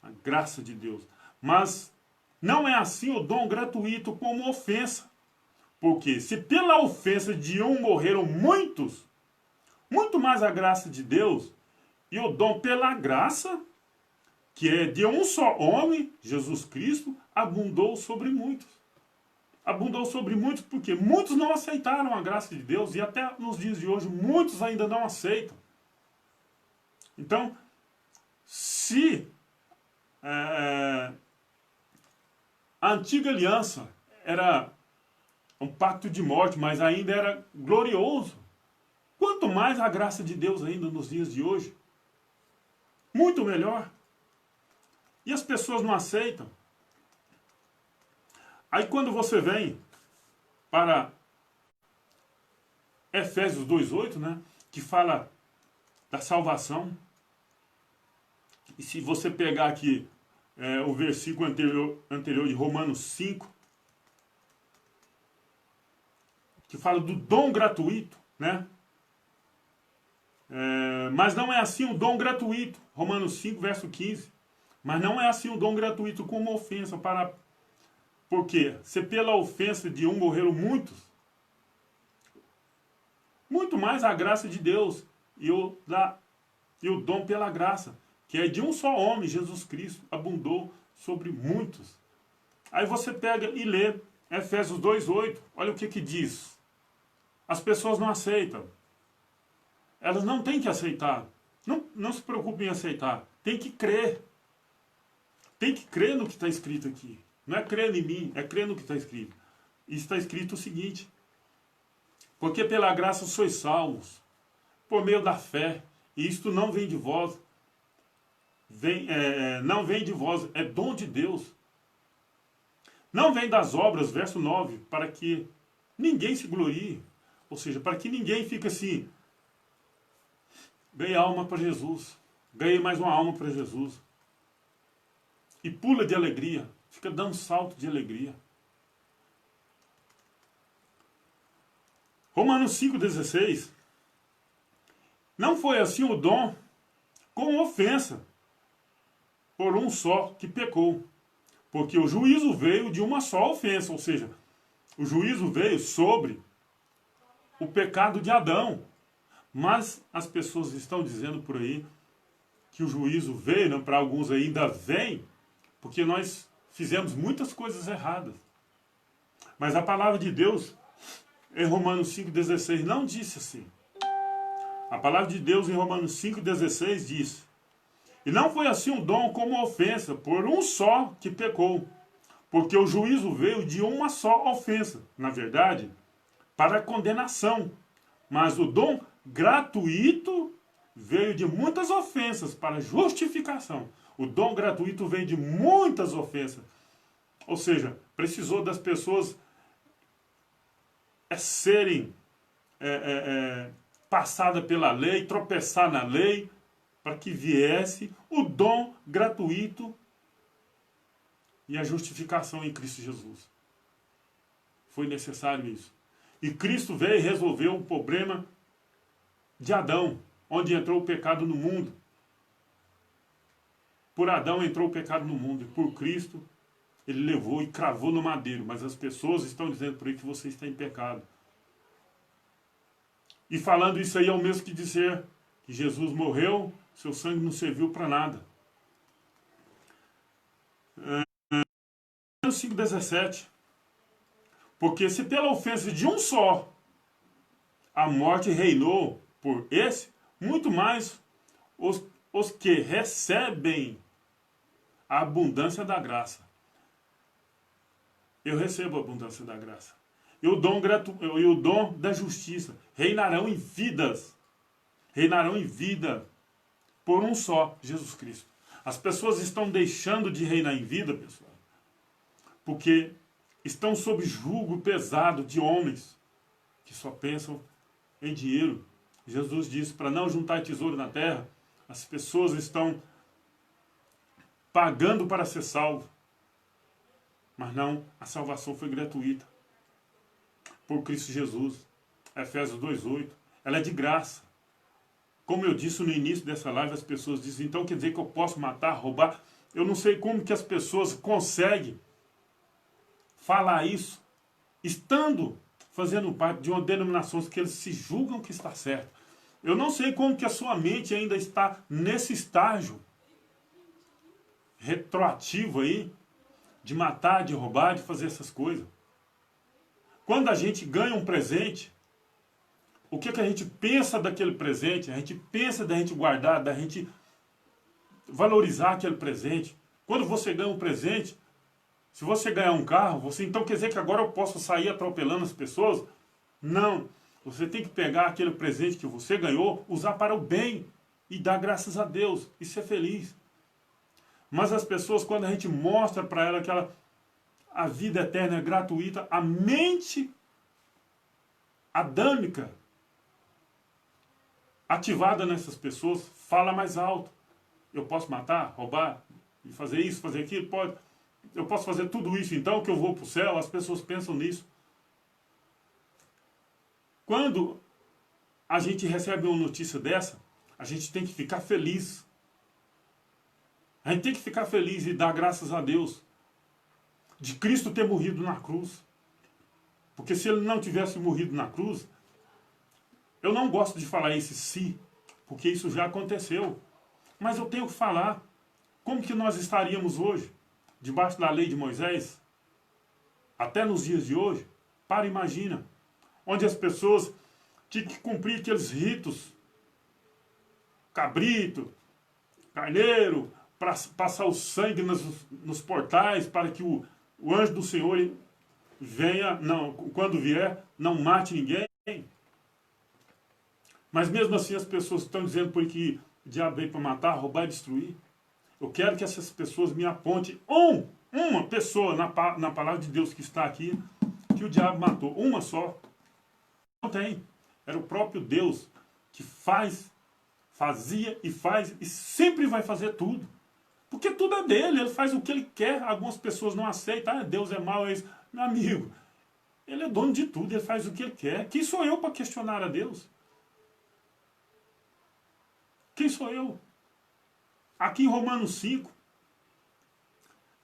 A graça de Deus. Mas não é assim o dom gratuito como ofensa. Porque se pela ofensa de um morreram muitos, muito mais a graça de Deus e o dom pela graça, que é de um só homem, Jesus Cristo, abundou sobre muitos. Abundou sobre muitos porque muitos não aceitaram a graça de Deus e até nos dias de hoje muitos ainda não aceitam. Então, se a antiga aliança era um pacto de morte, mas ainda era glorioso, quanto mais a graça de Deus ainda nos dias de hoje. Muito melhor. E as pessoas não aceitam. Aí quando você vem para Efésios 2,8, né, que fala da salvação, e se você pegar aqui o versículo anterior de Romanos 5, que fala do dom gratuito, né? Mas não é assim o dom gratuito, Romanos 5, verso 15. Mas não é assim o dom gratuito como ofensa, porque se pela ofensa de um morreram muitos, muito mais a graça de Deus e o dom pela graça, que é de um só homem, Jesus Cristo, abundou sobre muitos. Aí você pega e lê Efésios 2,8, olha o que diz. As pessoas não aceitam. Elas não têm que aceitar. Não se preocupem em aceitar. Tem que crer. Tem que crer no que está escrito aqui. Não é crer em mim, é crer no que está escrito. E está escrito o seguinte: porque pela graça sois salvos, por meio da fé, e isto não vem de vós, não vem de vós, é dom de Deus. Não vem das obras, verso 9, para que ninguém se glorie. Ou seja, para que ninguém fique assim, ganhei alma para Jesus, ganhei mais uma alma para Jesus. E pula de alegria, fica dando salto de alegria. Romanos 5,16. Não foi assim o dom com ofensa, por um só que pecou. Porque o juízo veio de uma só ofensa, ou seja, o juízo veio sobre o pecado de Adão. Mas as pessoas estão dizendo por aí que o juízo veio, né, para alguns ainda vem, porque nós fizemos muitas coisas erradas. Mas a palavra de Deus, em Romanos 5,16, não disse assim. A palavra de Deus em Romanos 5,16 diz: E não foi assim um dom como ofensa, por um só que pecou. Porque o juízo veio de uma só ofensa, na verdade, para a condenação. Mas o dom gratuito veio de muitas ofensas para justificação. O dom gratuito veio de muitas ofensas. Ou seja, precisou das pessoas serem passadas pela lei, tropeçar na lei, para que viesse o dom gratuito e a justificação em Cristo Jesus. Foi necessário isso. E Cristo veio e resolveu o problema de Adão, onde entrou o pecado no mundo. Por Adão entrou o pecado no mundo, e por Cristo ele levou e cravou no madeiro. Mas as pessoas estão dizendo por aí que você está em pecado. E falando isso aí é o mesmo que dizer que Jesus morreu, seu sangue não serviu para nada. 5,17. Porque se pela ofensa de um só a morte reinou por esse, muito mais os que recebem a abundância da graça. Eu recebo a abundância da graça. E o dom da justiça reinarão em vidas. Reinarão em vida por um só, Jesus Cristo. As pessoas estão deixando de reinar em vida, pessoal, porque estão sob julgo pesado de homens que só pensam em dinheiro. Jesus disse para não juntar tesouro na terra. As pessoas estão pagando para ser salvo. Mas não, a salvação foi gratuita. Por Cristo Jesus. Efésios 2,8. Ela é de graça. Como eu disse no início dessa live, as pessoas dizem, então quer dizer que eu posso matar, roubar? Eu não sei como que as pessoas conseguem falar isso, estando fazendo parte de uma denominação que eles se julgam que está certo. Eu não sei como que a sua mente ainda está nesse estágio retroativo aí, de matar, de roubar, de fazer essas coisas. Quando a gente ganha um presente, o que a gente pensa daquele presente? A gente pensa da gente guardar, da gente valorizar aquele presente. Quando você ganha um presente, se você ganhar um carro, você então quer dizer que agora eu posso sair atropelando as pessoas? Não. Você tem que pegar aquele presente que você ganhou, usar para o bem e dar graças a Deus e ser feliz. Mas as pessoas, quando a gente mostra para ela que a vida eterna é gratuita, a mente adâmica ativada nessas pessoas fala mais alto. Eu posso matar, roubar, fazer isso, fazer aquilo? Pode. Eu posso fazer tudo isso então que eu vou para o céu? As pessoas pensam nisso. Quando a gente recebe uma notícia dessa, a gente tem que ficar feliz. A gente tem que ficar feliz e dar graças a Deus de Cristo ter morrido na cruz. Porque se ele não tivesse morrido na cruz, eu não gosto de falar esse se, porque isso já aconteceu. Mas eu tenho que falar. Como que nós estaríamos hoje, debaixo da lei de Moisés, até nos dias de hoje? Para, imagina, onde as pessoas tinham que cumprir aqueles ritos, cabrito, carneiro, para passar o sangue nos portais, para que o anjo do Senhor venha, não, quando vier, não mate ninguém. Mas mesmo assim as pessoas estão dizendo por que o diabo veio para matar, roubar e destruir. Eu quero que essas pessoas me apontem uma pessoa na palavra de Deus que está aqui, que o diabo matou. Uma só. Não tem. Era o próprio Deus que fazia e faz e sempre vai fazer tudo. Porque tudo é dele, ele faz o que ele quer. Algumas pessoas não aceitam, Deus é mau, é isso. Meu amigo, ele é dono de tudo, ele faz o que ele quer. Quem sou eu para questionar a Deus? Quem sou eu? Aqui em Romanos 5,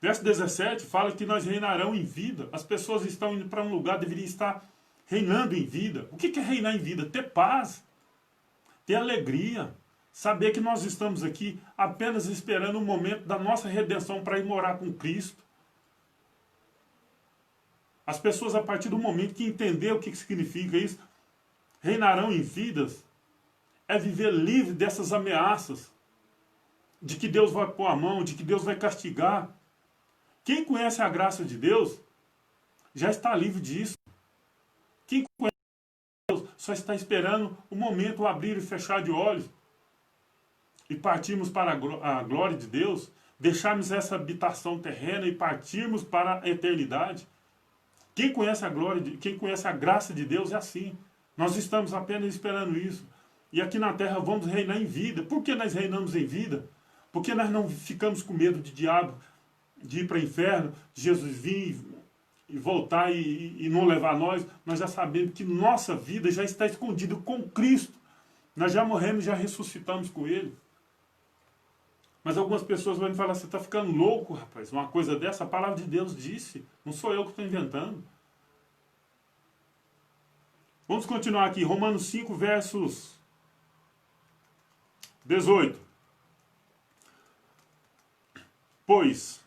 verso 17, fala que nós reinarão em vida. As pessoas estão indo para um lugar, deveriam estar reinando em vida. O que é reinar em vida? Ter paz, ter alegria, saber que nós estamos aqui apenas esperando o momento da nossa redenção para ir morar com Cristo. As pessoas, a partir do momento que entender o que significa isso, reinarão em vidas, é viver livre dessas ameaças de que Deus vai pôr a mão, de que Deus vai castigar. Quem conhece a graça de Deus já está livre disso. Quem conhece Deus só está esperando o momento, o abrir e fechar de olhos e partirmos para a glória de Deus, deixarmos essa habitação terrena e partirmos para a eternidade. Quem conhece a glória, quem conhece a graça de Deus é assim. Nós estamos apenas esperando isso. E aqui na terra vamos reinar em vida. Por que nós reinamos em vida? Porque nós não ficamos com medo de diabo, de ir para o inferno, de Jesus vir e voltar e não levar nós. Nós já sabemos que nossa vida já está escondida com Cristo. Nós já morremos, já ressuscitamos com Ele. Mas algumas pessoas vão me falar, você está ficando louco, rapaz. Uma coisa dessa, a palavra de Deus disse. Não sou eu que estou inventando. Vamos continuar aqui. Romanos 5, versos 18. Pois,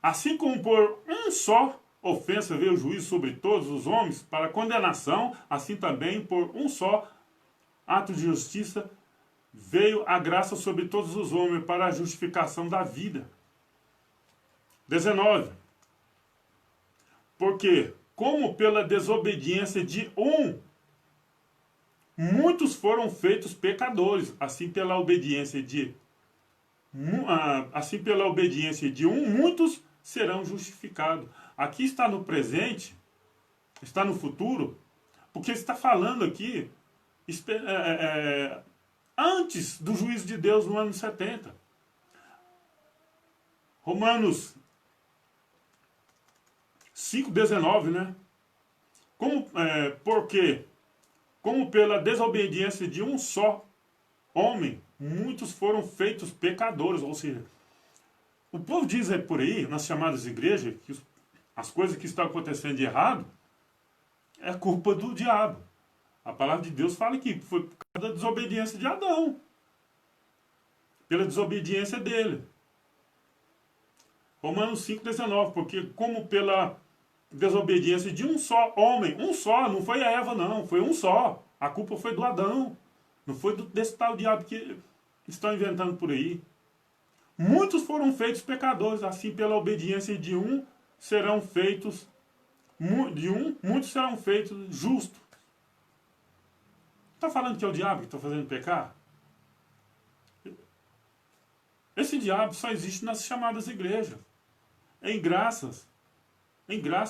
assim como por um só ofensa veio o juízo sobre todos os homens para condenação, assim também por um só ato de justiça veio a graça sobre todos os homens para a justificação da vida. 19. Porque, como pela desobediência de um, muitos foram feitos pecadores, assim pela obediência de um, muitos serão justificados. Aqui está no presente, está no futuro, porque está falando aqui antes do juízo de Deus no ano 70. Romanos 5,19, né? Porque, como pela desobediência de um só homem, muitos foram feitos pecadores. Ou seja, o povo diz por aí, nas chamadas igrejas, que as coisas que estão acontecendo de errado é culpa do diabo. A palavra de Deus fala que foi por causa da desobediência de Adão. Pela desobediência dele. Romanos 5,19. Porque como pela desobediência de um só homem, um só, não foi a Eva não, foi um só. A culpa foi do Adão. Não foi desse tal diabo que estão inventando por aí. Muitos foram feitos pecadores, assim pela obediência de um serão feitos, muitos serão feitos justos. Está falando que é o diabo que está fazendo pecar? Esse diabo só existe nas chamadas igrejas. Em graça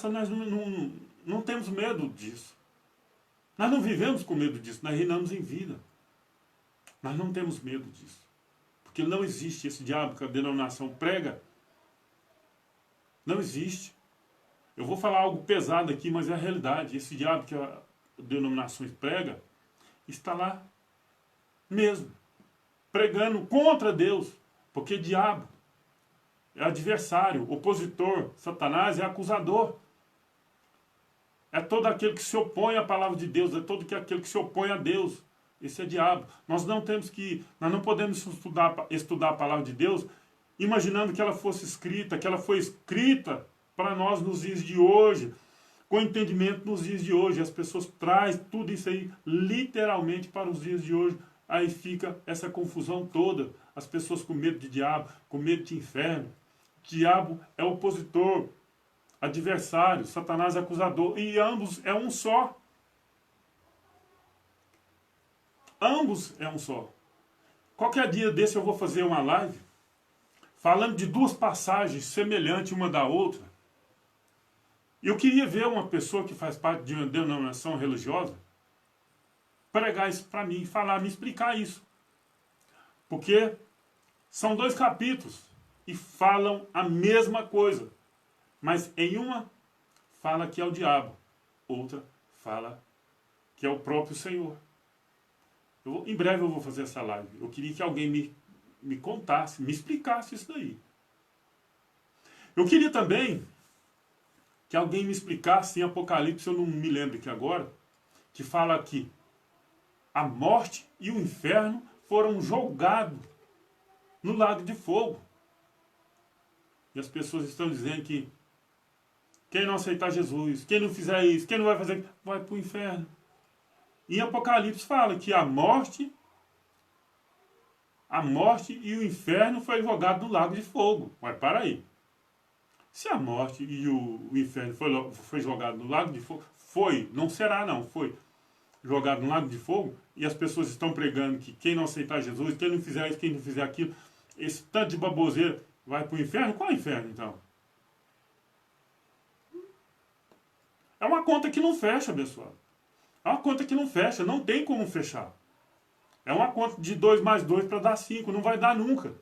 nós não temos medo disso. Nós não vivemos com medo disso, nós reinamos em vida. Nós não temos medo disso. Porque não existe esse diabo que a denominação prega. Não existe. Eu vou falar algo pesado aqui, mas é a realidade. Esse diabo que a denominação prega está lá mesmo, pregando contra Deus, porque diabo é adversário, opositor, Satanás é acusador, é todo aquele que se opõe à palavra de Deus, é todo aquele que se opõe a Deus, esse é diabo. Nós não podemos estudar a palavra de Deus imaginando que ela fosse escrita, que ela foi escrita para nós nos dias de hoje, com entendimento nos dias de hoje. As pessoas trazem tudo isso aí literalmente para os dias de hoje. Aí fica essa confusão toda. As pessoas com medo de diabo, com medo de inferno. Diabo é opositor, adversário, Satanás é acusador. E ambos é um só. Ambos é um só. Qualquer dia desse eu vou fazer uma live falando de duas passagens semelhantes uma da outra. Eu queria ver uma pessoa que faz parte de uma denominação religiosa pregar isso para mim, me explicar isso. Porque são dois capítulos e falam a mesma coisa. Mas em uma fala que é o diabo, outra fala que é o próprio Senhor. Em breve eu vou fazer essa live. Eu queria que alguém me contasse, me explicasse isso daí. Eu queria também que alguém me explicasse em Apocalipse, eu não me lembro aqui agora, que fala que a morte e o inferno foram jogados no lago de fogo. E as pessoas estão dizendo que quem não aceitar Jesus, quem não fizer isso, quem não vai fazer, vai para o inferno. Em Apocalipse fala que a morte a morte e o inferno foi jogado no lago de fogo. Mas para aí. Se a morte e o inferno foi jogado no lago de fogo, foi, não será não, foi jogado no lago de fogo, e as pessoas estão pregando que quem não aceitar Jesus, quem não fizer isso, quem não fizer aquilo, esse tanto de baboseira vai para o inferno? Qual é o inferno então? É uma conta que não fecha, pessoal. É uma conta que não fecha, não tem como fechar. É uma conta de 2 mais 2 para dar 5, não vai dar nunca.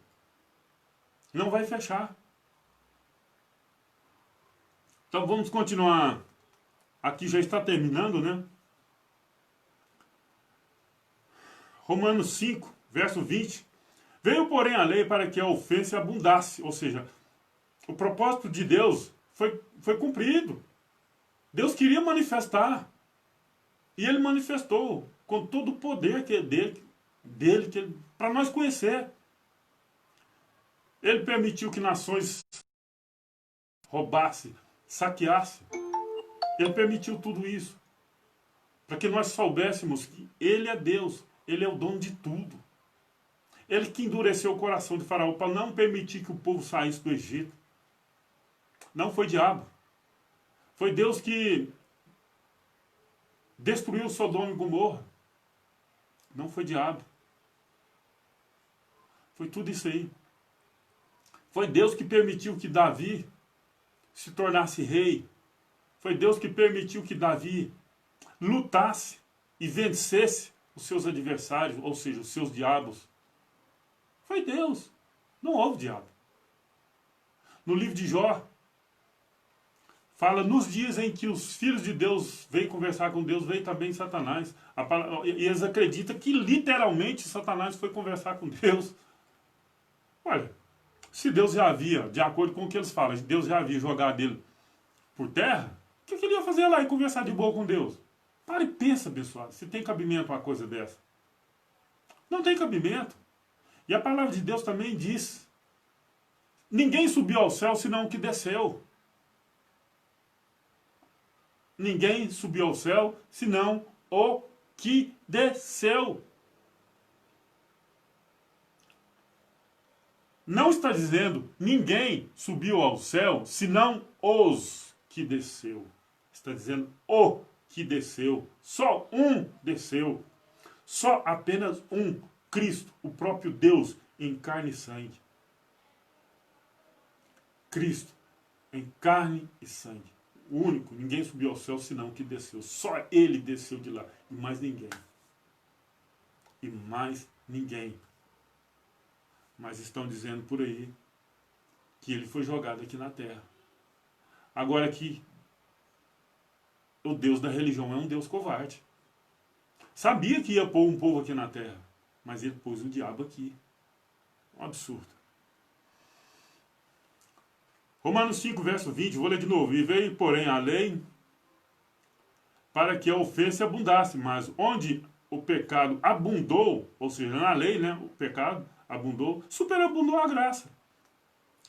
Não vai fechar. Então vamos continuar. Aqui já está terminando, né? Romanos 5, verso 20. Veio, porém, a lei para que a ofensa abundasse. Ou seja, o propósito de Deus foi cumprido. Deus queria manifestar. E ele manifestou com todo o poder que é dele para nós conhecer. Ele permitiu que nações roubassem, saqueassem. Ele permitiu tudo isso. Para que nós soubéssemos que ele é Deus. Ele é o dono de tudo. Ele que endureceu o coração de Faraó para não permitir que o povo saísse do Egito. Não foi diabo. Foi Deus que destruiu Sodoma e Gomorra. Não foi diabo. Foi tudo isso aí. Foi Deus que permitiu que Davi se tornasse rei. Foi Deus que permitiu que Davi lutasse e vencesse os seus adversários, ou seja, os seus diabos. Foi Deus. Não houve diabo. No livro de Jó, fala nos dias em que os filhos de Deus vêm conversar com Deus, vem também Satanás. E eles acreditam que literalmente Satanás foi conversar com Deus. Olha, se Deus já havia, de acordo com o que eles falam, Deus já havia jogado ele por terra, o que ele ia fazer lá e conversar de boa com Deus? Para e pensa, pessoal, se tem cabimento uma coisa dessa. Não tem cabimento. E a palavra de Deus também diz, ninguém subiu ao céu senão o que desceu. Ninguém subiu ao céu senão o que desceu. Não está dizendo ninguém subiu ao céu senão os que desceu. Está dizendo o que desceu. Só um desceu. Só apenas um. Cristo, o próprio Deus em carne e sangue. Cristo em carne e sangue. O único, ninguém subiu ao céu senão que desceu. Só ele desceu de lá. E mais ninguém. E mais ninguém. Mas estão dizendo por aí que ele foi jogado aqui na terra. Agora que o Deus da religião é um Deus covarde. Sabia que ia pôr um povo aqui na terra, mas ele pôs o diabo aqui. Um absurdo. Romanos 5, verso 20, vou ler de novo. E veio, porém, a lei para que a ofensa abundasse, mas onde o pecado abundou, ou seja, na lei, né, o pecado abundou, superabundou a graça.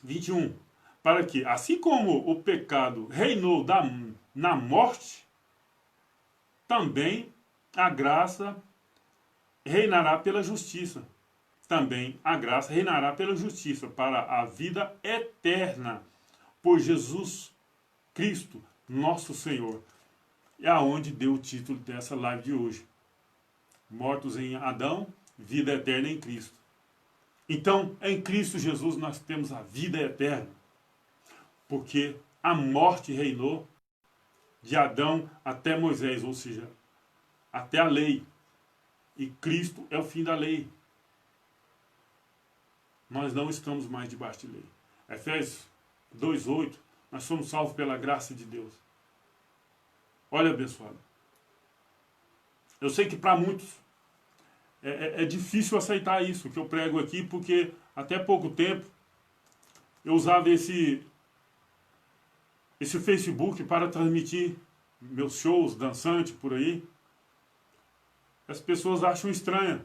21. Para que, assim como o pecado reinou na morte, também a graça reinará pela justiça. Também a graça reinará pela justiça para a vida eterna por Jesus Cristo, nosso Senhor. É aonde deu o título dessa live de hoje. Mortos em Adão, vida eterna em Cristo. Então, em Cristo Jesus nós temos a vida eterna. Porque a morte reinou de Adão até Moisés, ou seja, até a lei. E Cristo é o fim da lei. Nós não estamos mais debaixo de lei. Efésios 2:8, nós somos salvos pela graça de Deus. Olha, abençoado. Eu sei que para muitos é difícil aceitar isso que eu prego aqui, porque até pouco tempo eu usava esse Facebook para transmitir meus shows dançantes por aí. As pessoas acham estranho.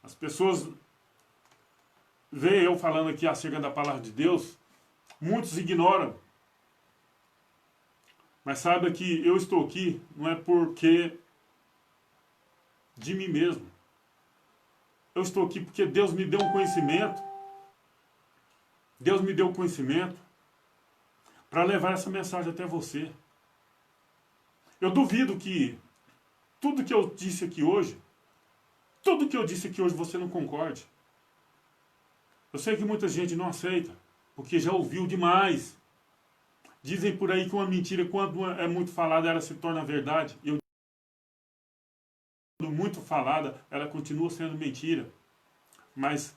As pessoas veem eu falando aqui acerca da palavra de Deus, muitos ignoram. Mas saiba que eu estou aqui não é porque de mim mesmo. eu estou aqui porque Deus me deu um conhecimento. Deus me deu um conhecimento para levar essa mensagem até você. Eu duvido que tudo que eu disse aqui hoje, você não concorde. Eu sei que muita gente não aceita, porque já ouviu demais. Dizem por aí que uma mentira, quando é muito falada, ela se torna verdade. Quando muito falada, ela continua sendo mentira. Mas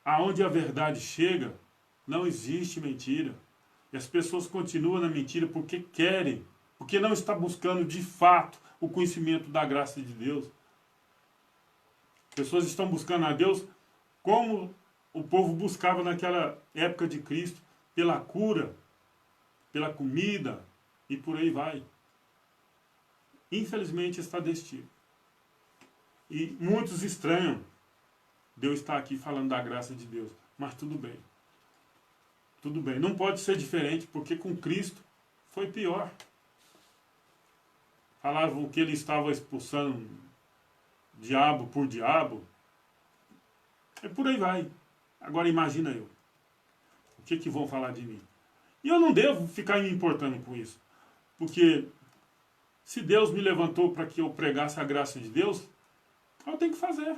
aonde a verdade chega, não existe mentira. E as pessoas continuam na mentira porque querem, porque não estão buscando de fato o conhecimento da graça de Deus. As pessoas estão buscando a Deus como o povo buscava naquela época de Cristo, pela cura, pela comida e por aí vai. Infelizmente está desse tipo. E muitos estranham Deus estar aqui falando da graça de Deus. Mas tudo bem. Tudo bem. Não pode ser diferente, porque com Cristo foi pior. Falavam que ele estava expulsando diabo por diabo. É por aí vai. Agora imagina eu. O que vão falar de mim? E eu não devo ficar me importando com isso. Porque se Deus me levantou para que eu pregasse a graça de Deus, eu tenho que fazer.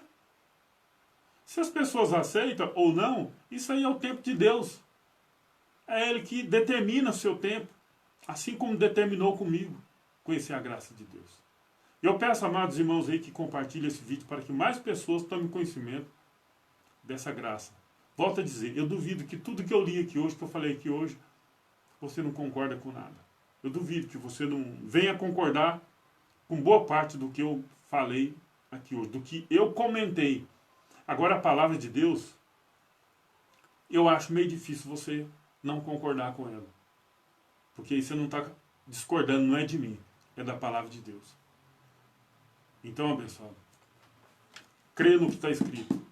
Se as pessoas aceitam ou não, isso aí é o tempo de Deus. É Ele que determina o seu tempo, assim como determinou comigo, conhecer a graça de Deus. Eu peço, amados irmãos, aí que compartilhem esse vídeo para que mais pessoas tomem conhecimento dessa graça. Volto a dizer, eu duvido que tudo que eu li aqui hoje, que eu falei aqui hoje, você não concorda com nada. Eu duvido que você não venha concordar com boa parte do que eu falei aqui hoje, do que eu comentei. Agora a palavra de Deus, eu acho meio difícil você não concordar com ela. Porque aí você não está discordando, não é de mim, é da palavra de Deus. Então, abençoado, crê no que está escrito.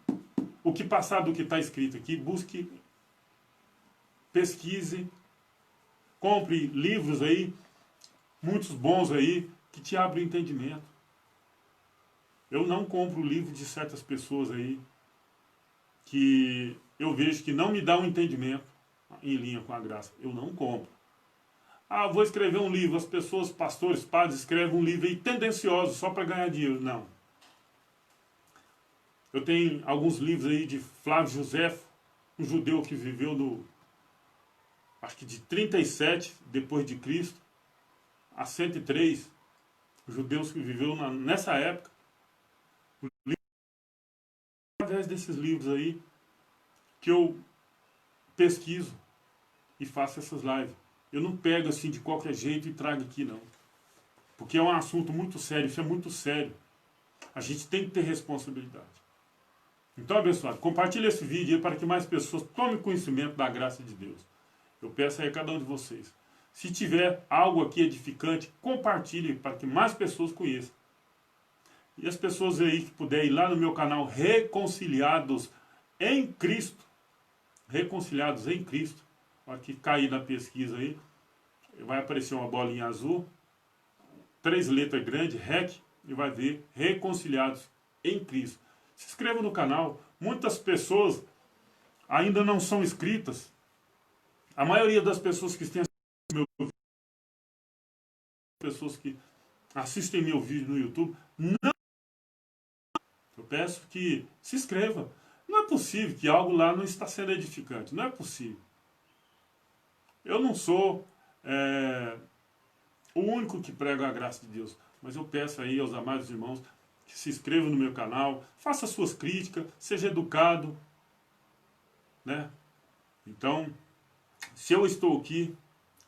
O que passar do que está escrito aqui, busque, pesquise, compre livros aí, muitos bons aí, que te abrem o entendimento. Eu não compro o livro de certas pessoas aí, que eu vejo que não me dá um entendimento em linha com a graça. Eu não compro. Ah, vou escrever um livro. As pessoas, pastores, padres, escrevem um livro aí tendencioso, só para ganhar dinheiro. Não. Eu tenho alguns livros aí de Flávio Josefo, um judeu que viveu acho que de 37 depois de Cristo a 103, judeus que viveu nessa época. Através desses livros aí que eu pesquiso e faço essas lives. Eu não pego assim de qualquer jeito e trago aqui, não. Porque é um assunto muito sério, isso é muito sério. A gente tem que ter responsabilidade. Então, abençoado, compartilhe esse vídeo aí para que mais pessoas tomem conhecimento da graça de Deus. Eu peço aí a cada um de vocês. Se tiver algo aqui edificante, compartilhe para que mais pessoas conheçam. E as pessoas aí que puderem ir lá no meu canal Reconciliados em Cristo. Reconciliados em Cristo. Aqui cair na pesquisa aí. Vai aparecer uma bolinha azul. 3 letras grandes, REC. E vai ver Reconciliados em Cristo. Se inscreva no canal. Muitas pessoas ainda não são inscritas. A maioria das pessoas que têm meu vídeo, pessoas que assistem meu vídeo no YouTube, não. Eu peço que se inscreva. Não é possível que algo lá não está sendo edificante. Não é possível. Eu não sou o único que prega a graça de Deus. Mas eu peço aí aos amados irmãos que se inscrevam no meu canal, faça suas críticas, seja educado, né? Então, se eu estou aqui,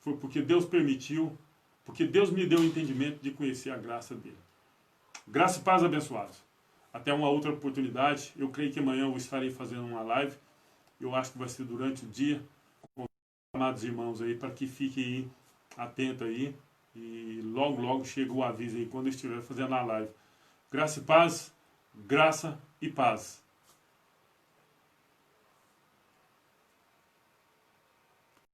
foi porque Deus permitiu, porque Deus me deu o entendimento de conhecer a graça dele. Graça e paz abençoados. Até uma outra oportunidade. Eu creio que amanhã eu estarei fazendo uma live. Eu acho que vai ser durante o dia, com os amados irmãos aí, para que fiquem atentos aí. E logo chega o aviso aí quando eu estiver fazendo a live. Graça e paz, graça e paz.